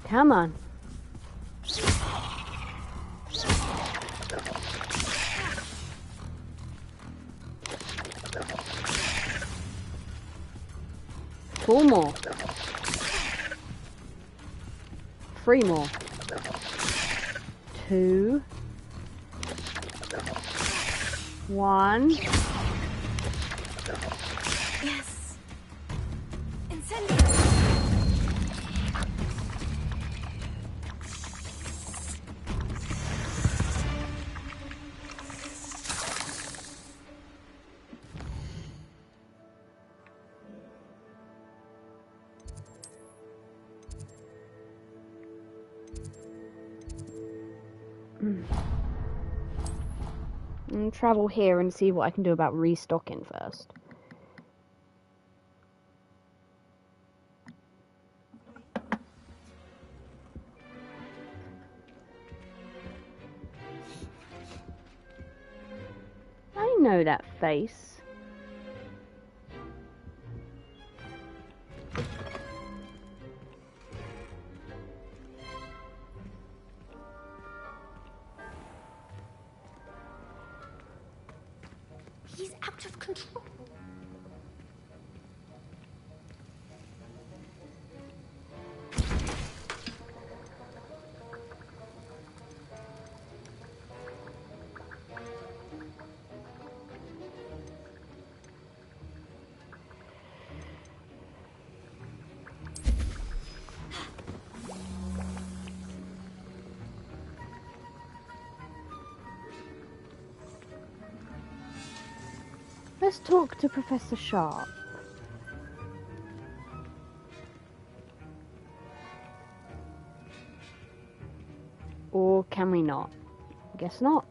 Come on. Four more. Three more. Two. One. Yes. And travel here and see what I can do about restocking first. I know that face. He's out of control. Let's talk to Professor Sharp. Or can we not? Guess not.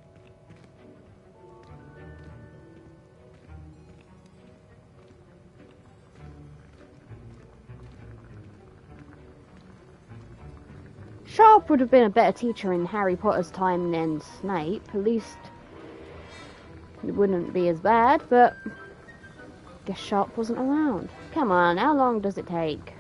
Sharp would have been a better teacher in Harry Potter's time than Snape. At least it wouldn't be as bad, but I guess Sharp wasn't around. Come on, how long does it take?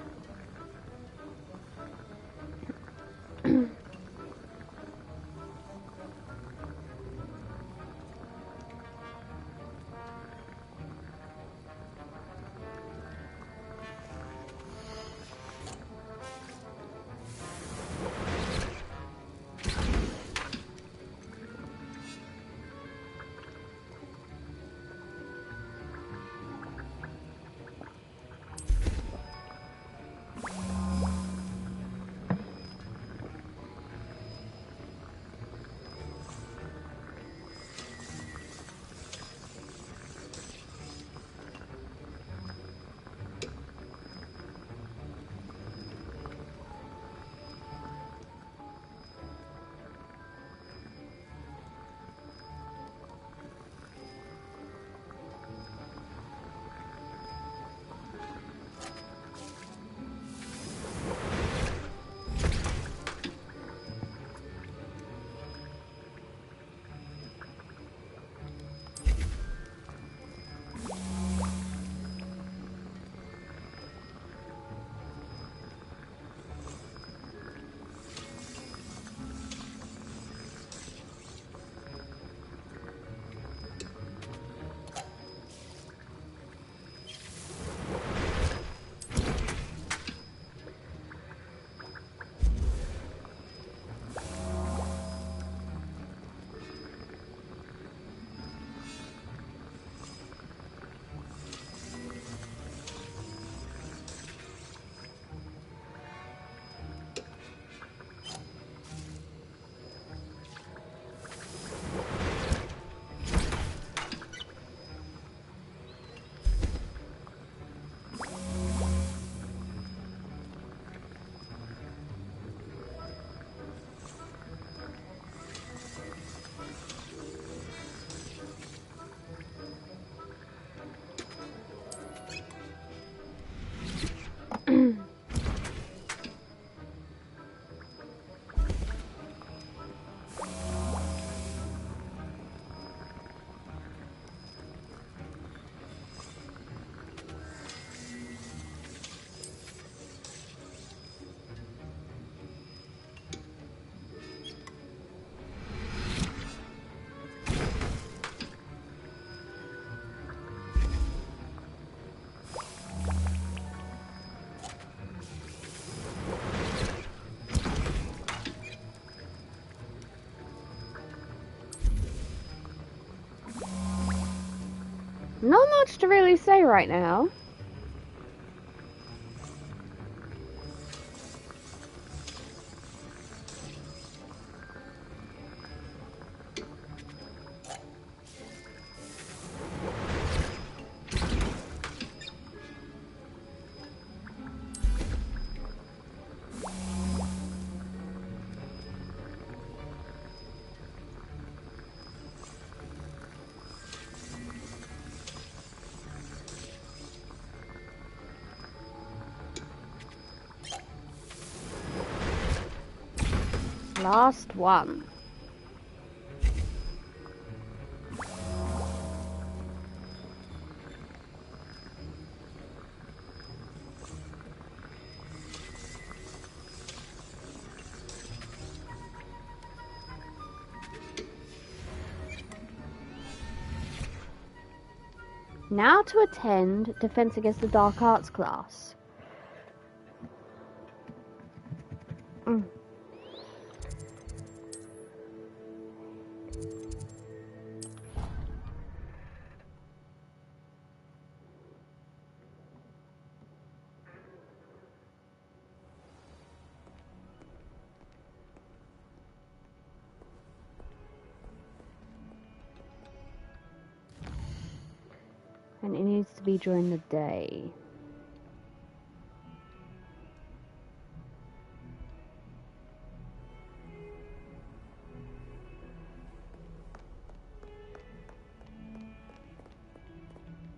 Not much to really say right now. Last one. Now to attend Defense Against the Dark Arts class. And it needs to be during the day.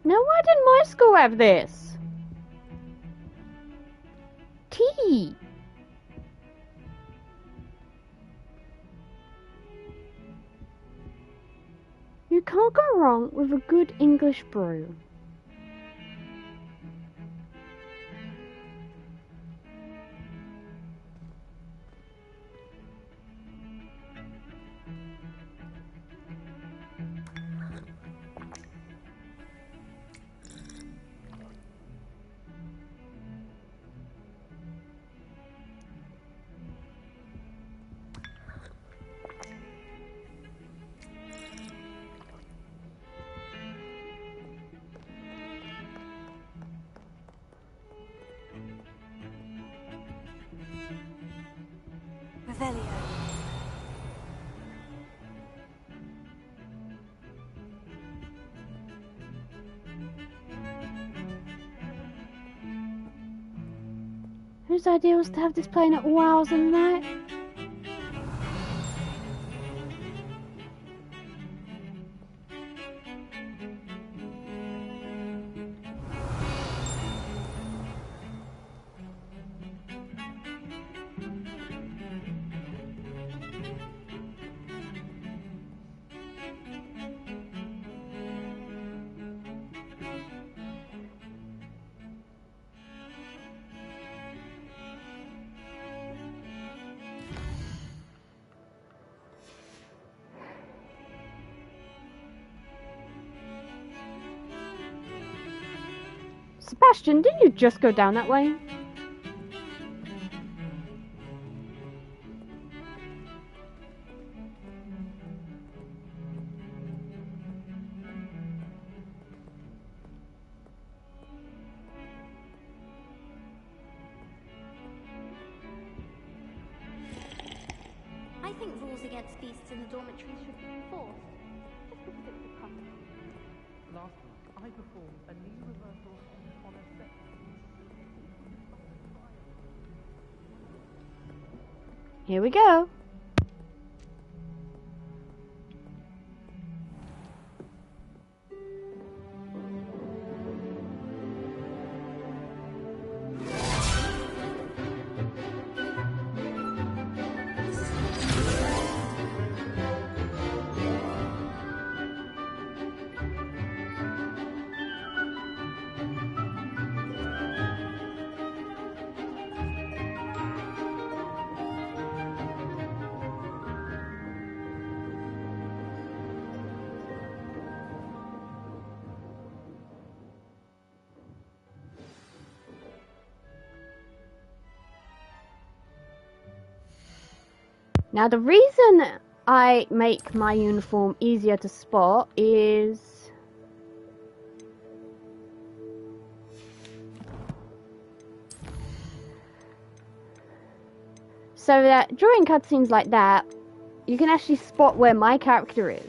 Now, why didn't my school have this? Tea. can't go wrong with a good English brew. Revelio. Whose idea was to have this playing at all hours of the night? Sebastian, didn't you just go down that way? I think rules against feasts in the dormitories should be enforced. Just because it's a custom. Last week, I performed a knee reversal on a set. Here we go. Now the reason I make my uniform easier to spot is so that during cutscenes like that, you can actually spot where my character is.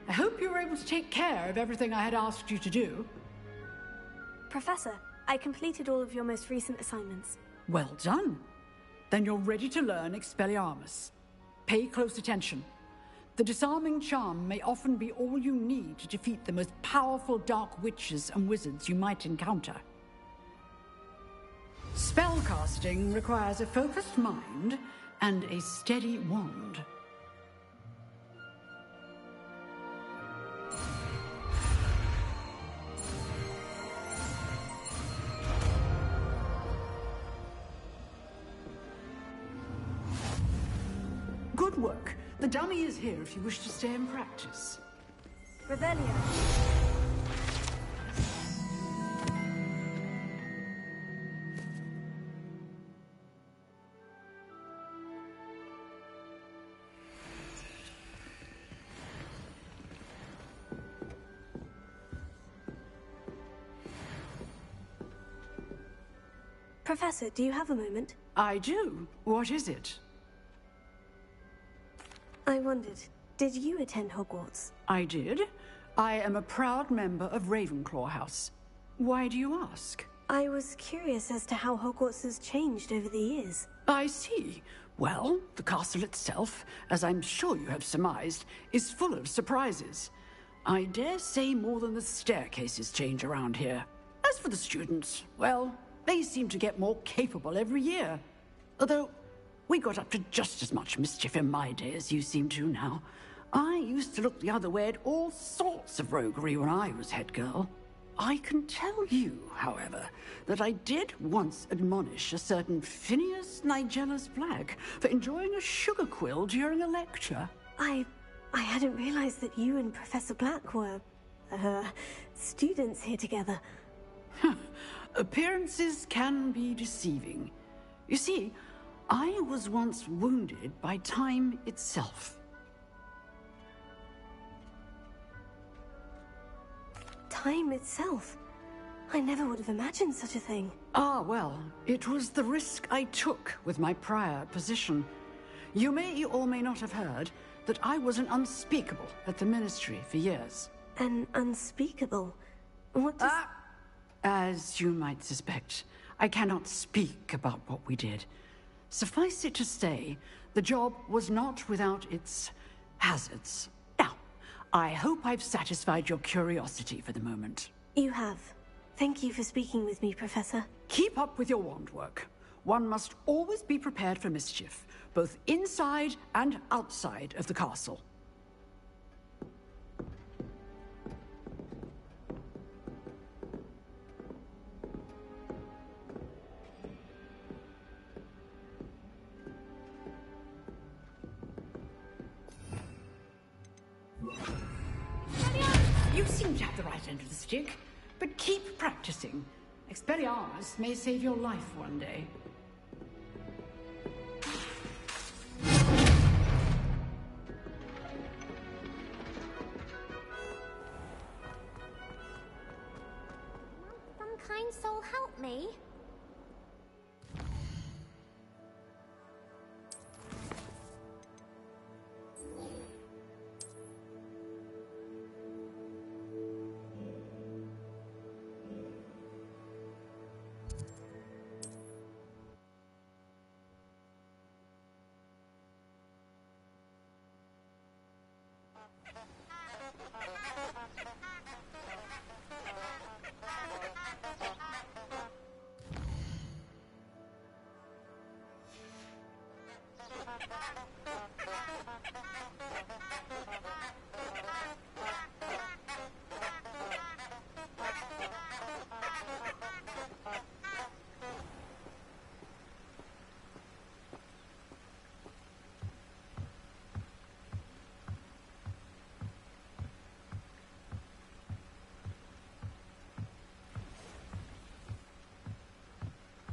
I hope you were able to take care of everything I had asked you to do. Professor, I completed all of your most recent assignments. Well done. Then you're ready to learn Expelliarmus. Pay close attention. The disarming charm may often be all you need to defeat the most powerful dark witches and wizards you might encounter. Spellcasting requires a focused mind and a steady wand. Good work. The dummy is here if you wish to stay and practice. Revelio. Professor, do you have a moment? I do. What is it? I wondered, did you attend Hogwarts? I did. I am a proud member of Ravenclaw House. Why do you ask? I was curious as to how Hogwarts has changed over the years. I see. Well, the castle itself, as I'm sure you have surmised, is full of surprises. I dare say more than the staircases change around here. As for the students, well, they seem to get more capable every year. Although, we got up to just as much mischief in my day as you seem to now. I used to look the other way at all sorts of roguery when I was head girl. I can tell you, however, that I did once admonish a certain Phineas Nigella's Black for enjoying a sugar quill during a lecture. I hadn't realized that you and Professor Black were, students here together. Appearances can be deceiving. You see, I was once wounded by time itself. Time itself? I never would have imagined such a thing. Ah, well, it was the risk I took with my prior position. You may or may not have heard that I was an unspeakable at the Ministry for years. An unspeakable? What does... As you might suspect, I cannot speak about what we did. Suffice it to say, the job was not without its hazards. Now, I hope I've satisfied your curiosity for the moment. You have. Thank you for speaking with me, Professor. Keep up with your wand work. One must always be prepared for mischief, both inside and outside of the castle. You seem to have the right end of the stick, but keep practicing. Expelliarmus may save your life one day. Some kind soul help me.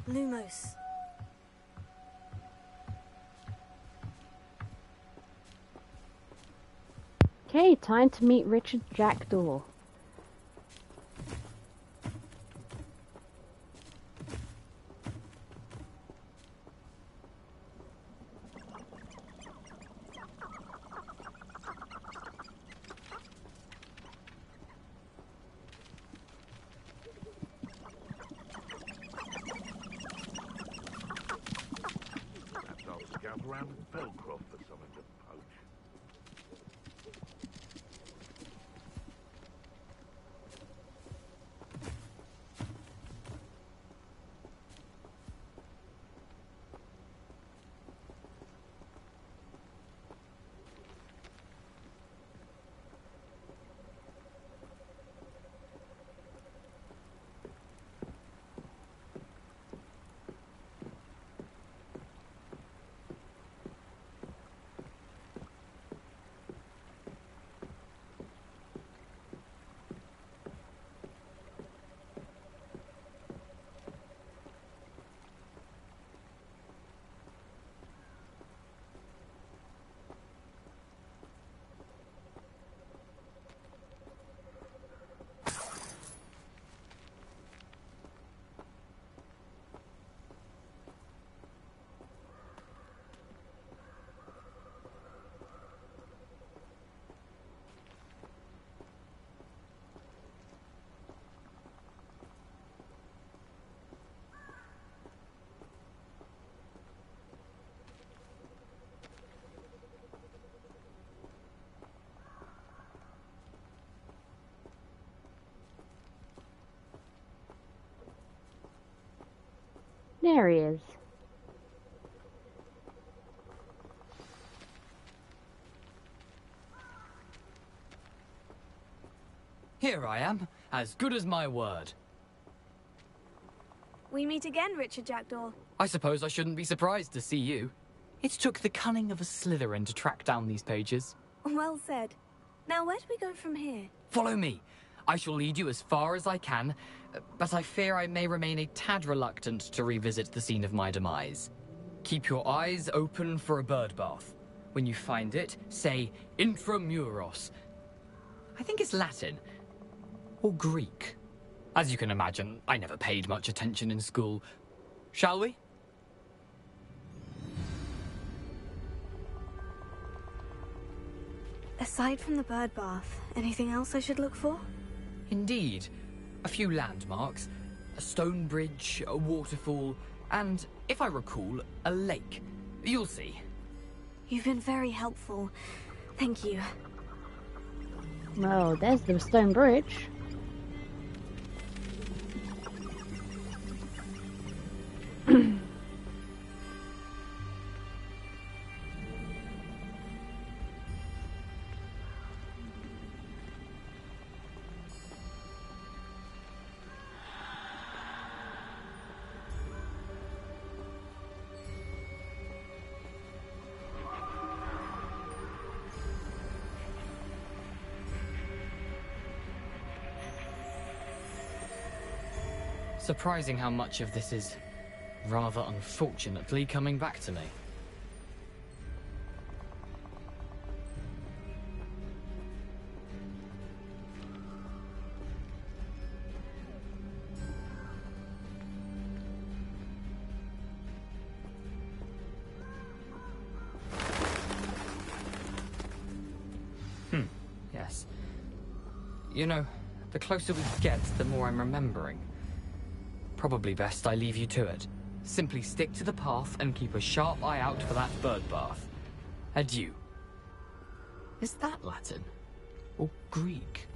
Lumos. Okay, time to meet Richard Jackdaw. Perhaps I'll scout around Belcroft for something to poach. There he is. Here I am, as good as my word. We meet again, Richard Jackdaw. I suppose I shouldn't be surprised to see you. It took the cunning of a Slytherin to track down these pages. Well said. Now, where do we go from here? Follow me. I shall lead you as far as I can, but I fear I may remain a tad reluctant to revisit the scene of my demise. Keep your eyes open for a bird bath. When you find it, say intramuros. I think it's Latin. Or Greek. As you can imagine, I never paid much attention in school. Shall we? Aside from the bird bath, anything else I should look for? Indeed. A few landmarks. A stone bridge, a waterfall, and, if I recall, a lake. You'll see. You've been very helpful. Thank you. Well, there's the stone bridge. Surprising how much of this is, rather unfortunately, coming back to me. Yes. You know, the closer we get, the more I'm remembering. Probably best I leave you to it. Simply stick to the path and keep a sharp eye out for that bird bath. Adieu. Is that Latin? Or Greek?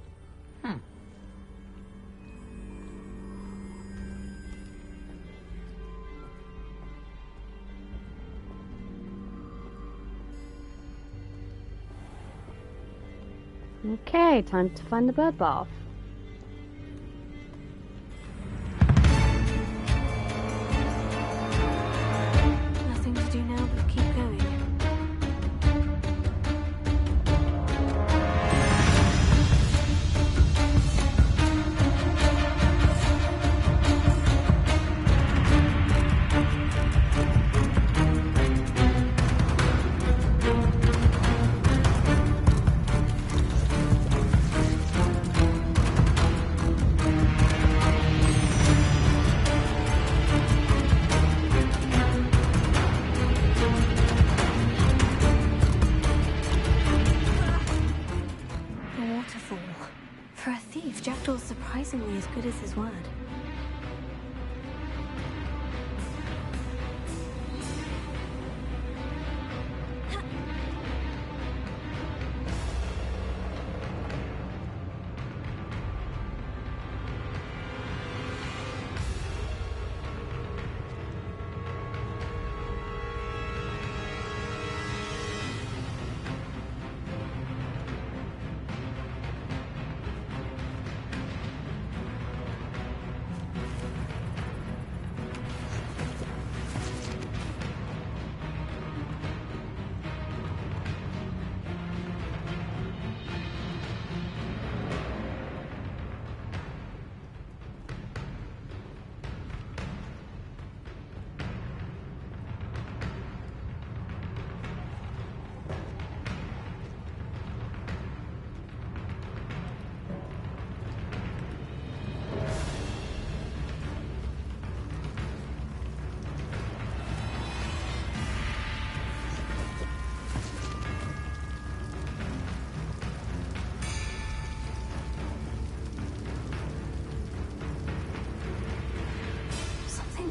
Okay, time to find the bird bath. Nothing to do now but keep going. Surprisingly as good as his word.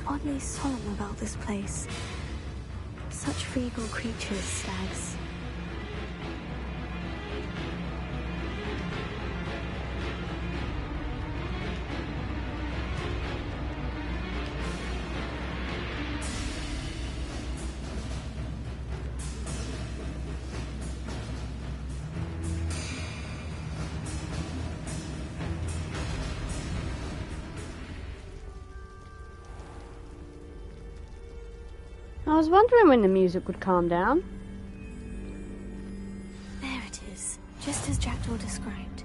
Oddly solemn about this place. Such regal creatures, stags. I was wondering when the music would calm down. There it is, just as Jackdaw described.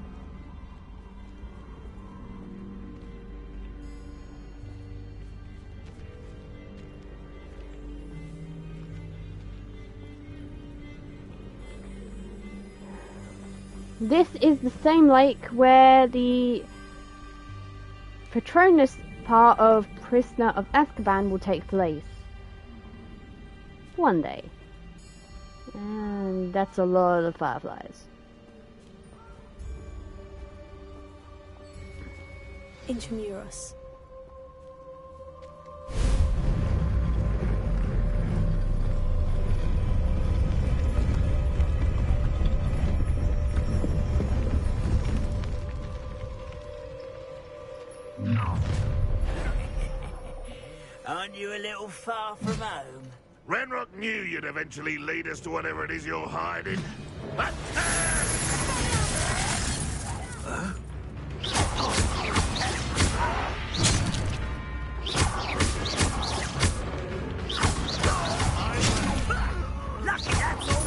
This is the same lake where the Patronus part of Prisoner of Azkaban will take place. One day. And that's a lot of fireflies. Intramuros. Aren't you a little far from home? Ranrock knew you'd eventually lead us to whatever it is you're hiding. Lucky that's all.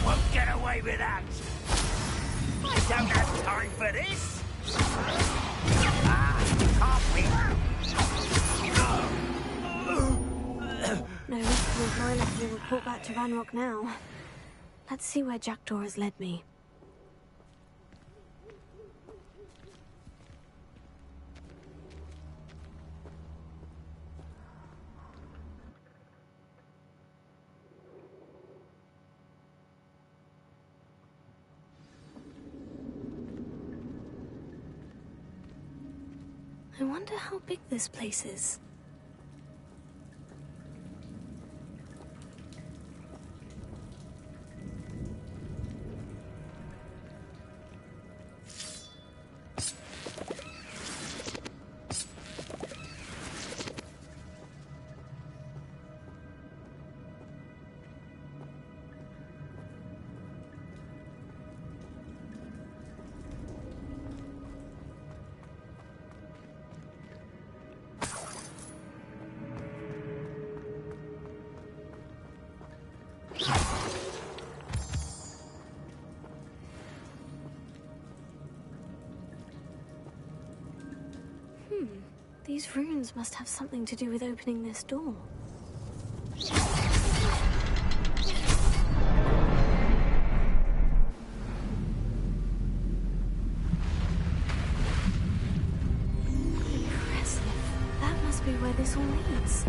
Won't get away with that. I don't have time for this. No risk of employing to report back to Ranrock now. Let's see where Jackdaw has led me. I wonder how big this place is. These runes must have something to do with opening this door. Impressive. That must be where this all leads.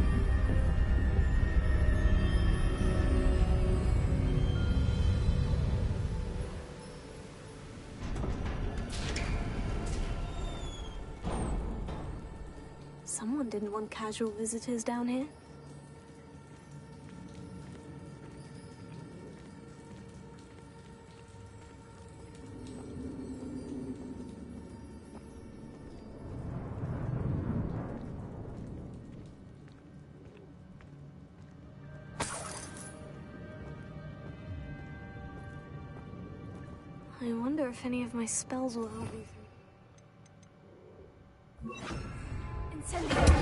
Someone didn't want casual visitors down here. I wonder if any of my spells will help me through. Incendiary.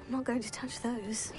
I'm not going to touch those.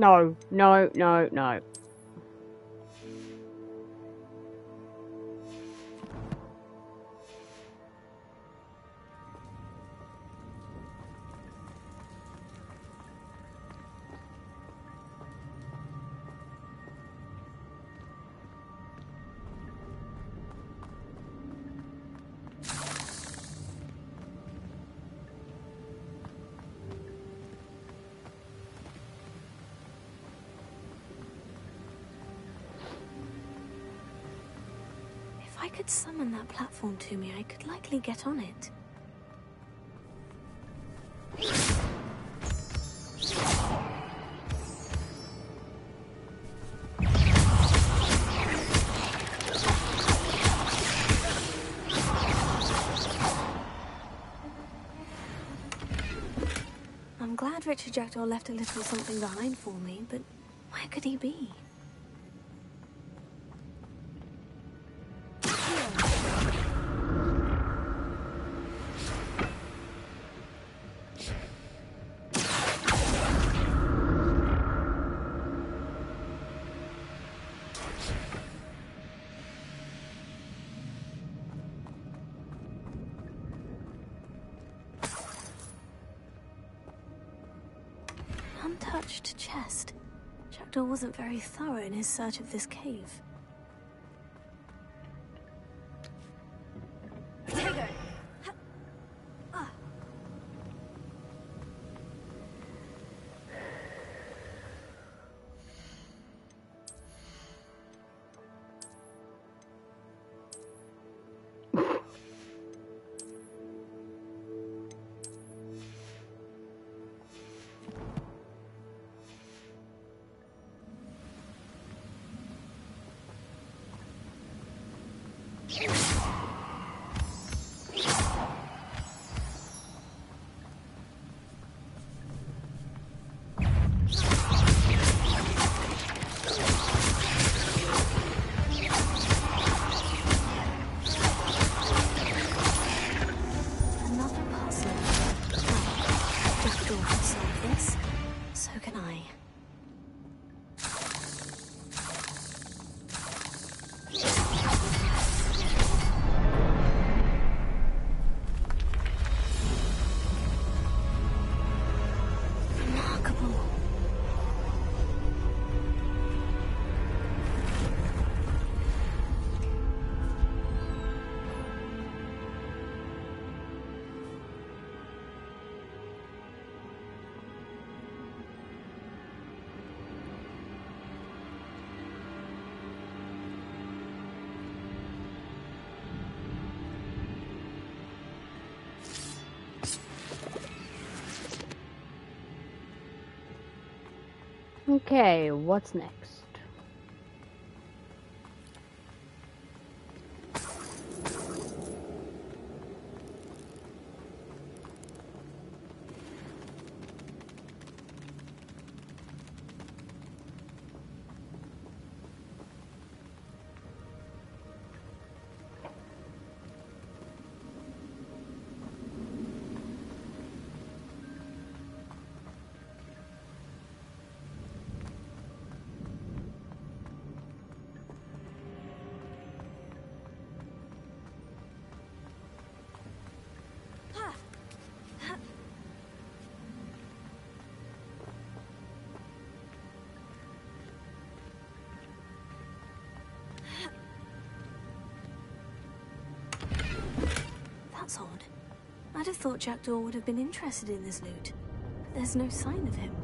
No, no, no, no. If I could summon that platform to me, I could likely get on it. I'm glad Richard Jackdaw left a little something behind for me, but where could he be? Untouched chest. Jackdaw wasn't very thorough in his search of this cave. Here you go. Another puzzle. Jackdaw can solve this. So can I. Okay, what's next? That's odd. I'd have thought Jackdaw would have been interested in this loot. But there's no sign of him.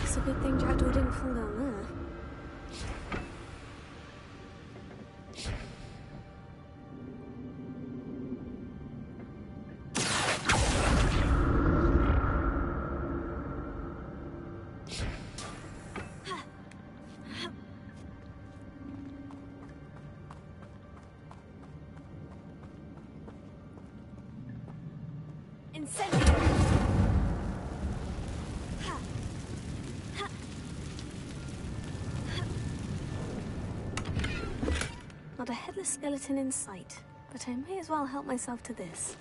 It's a good thing Jackdaw didn't fall down there. Incendiary! a skeleton in sight, but I may as well help myself to this.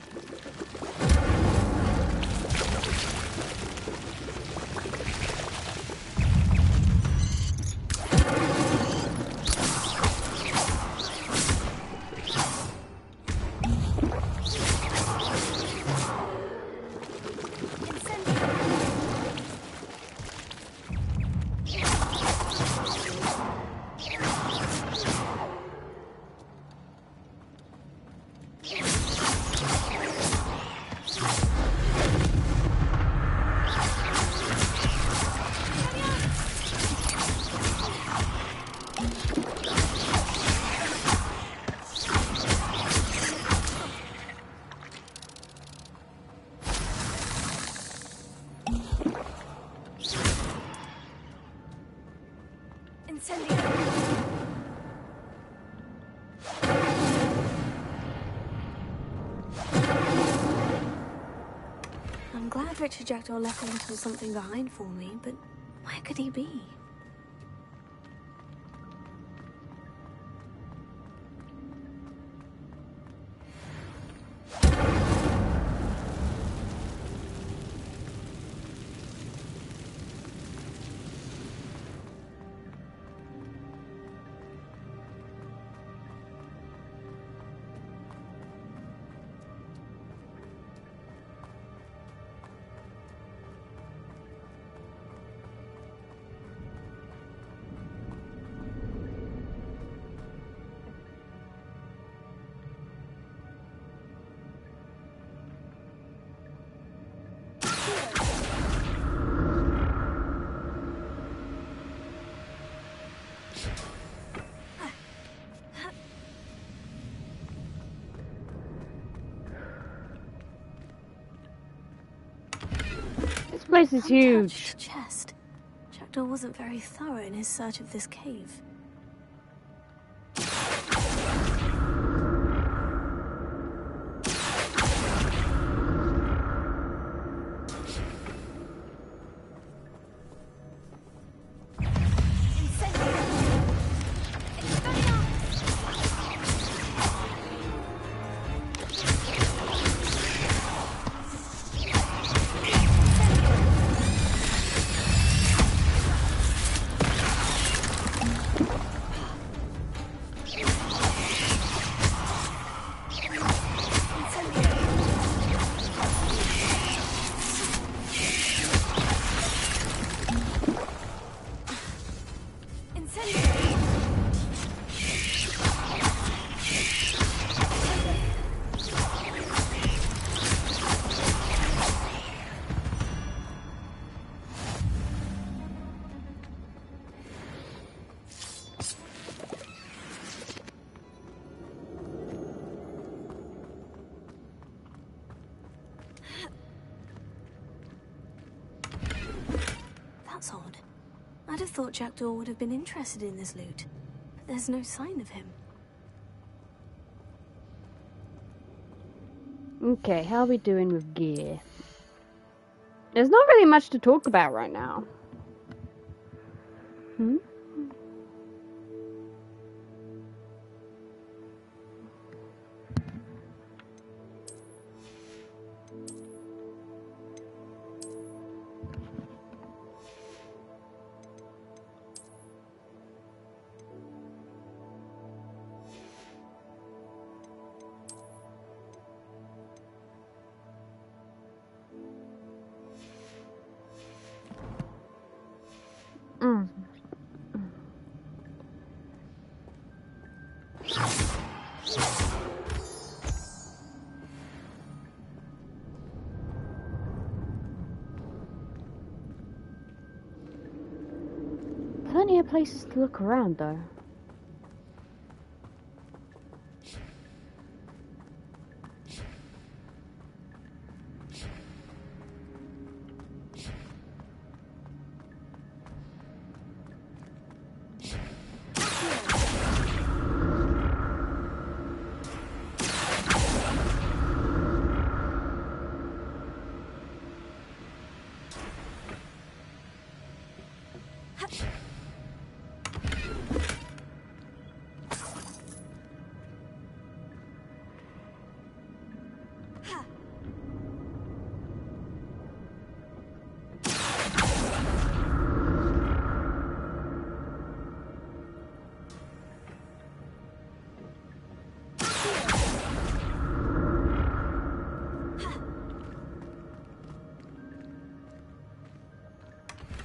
I'm glad Richard Jackdaw left a little something behind for me, but where could he be? This place is huge. Untouched chest. Jackdaw wasn't very thorough in his search of this cave. That's odd. I'd have thought Jackdaw would have been interested in this loot, but there's no sign of him. Okay, how are we doing with gear? There's not really much to talk about right now. Hmm? Plenty of places to look around, though.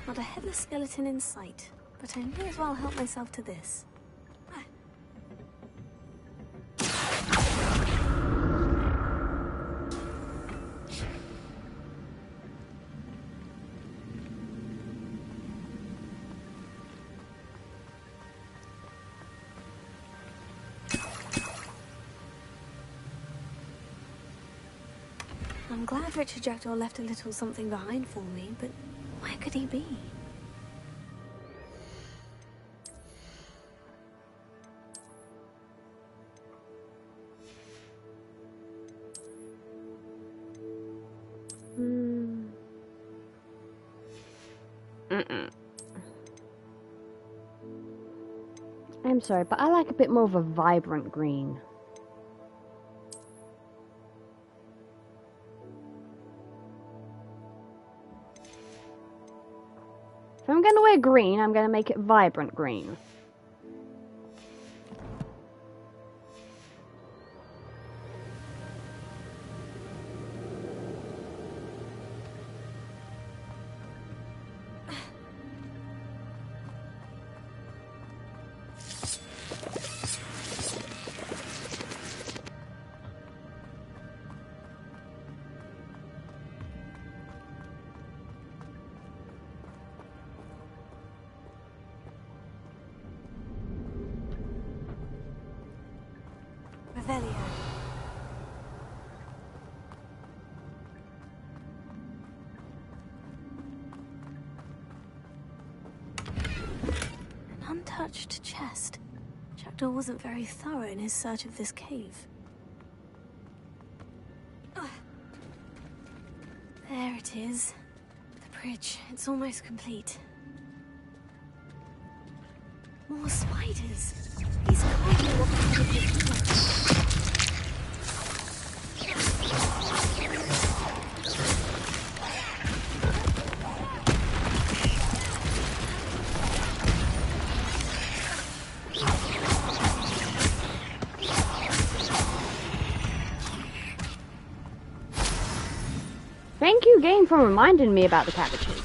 Not a headless skeleton in sight, but I may as well help myself to this. I'm glad Richard Jackdaw left a little something behind for me, but where could he be? I'm sorry, but I like a bit more of a vibrant green. If I'm gonna wear green, I'm gonna make it vibrant green. An untouched chest. Jackdaw wasn't very thorough in his search of this cave. There it is. The bridge. It's almost complete. More spiders. These can't be what the heck is like. Thank you, game, for reminding me about the cabbages.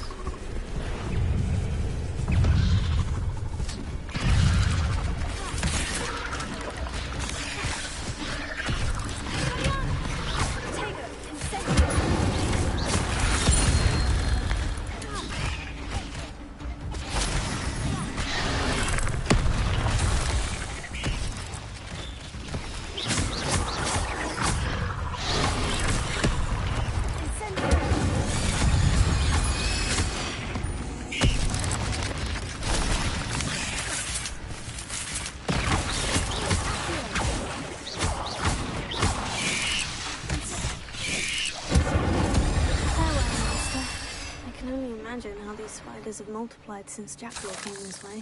Spiders have multiplied since Jackdaw came this way.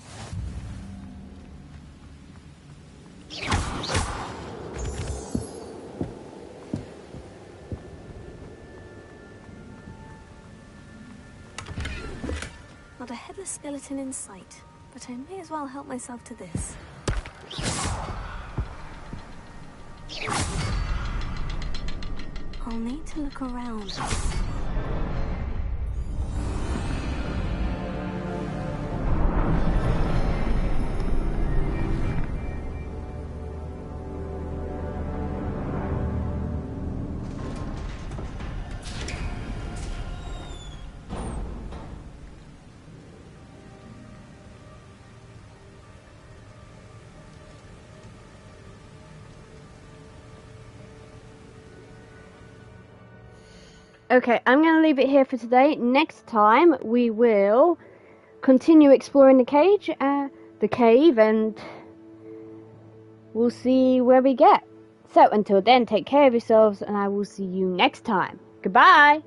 Not a headless skeleton in sight, but I may as well help myself to this. I'll need to look around. Okay, I'm going to leave it here for today. Next time, we will continue exploring the cave, and we'll see where we get. So, until then, take care of yourselves, and I will see you next time. Goodbye!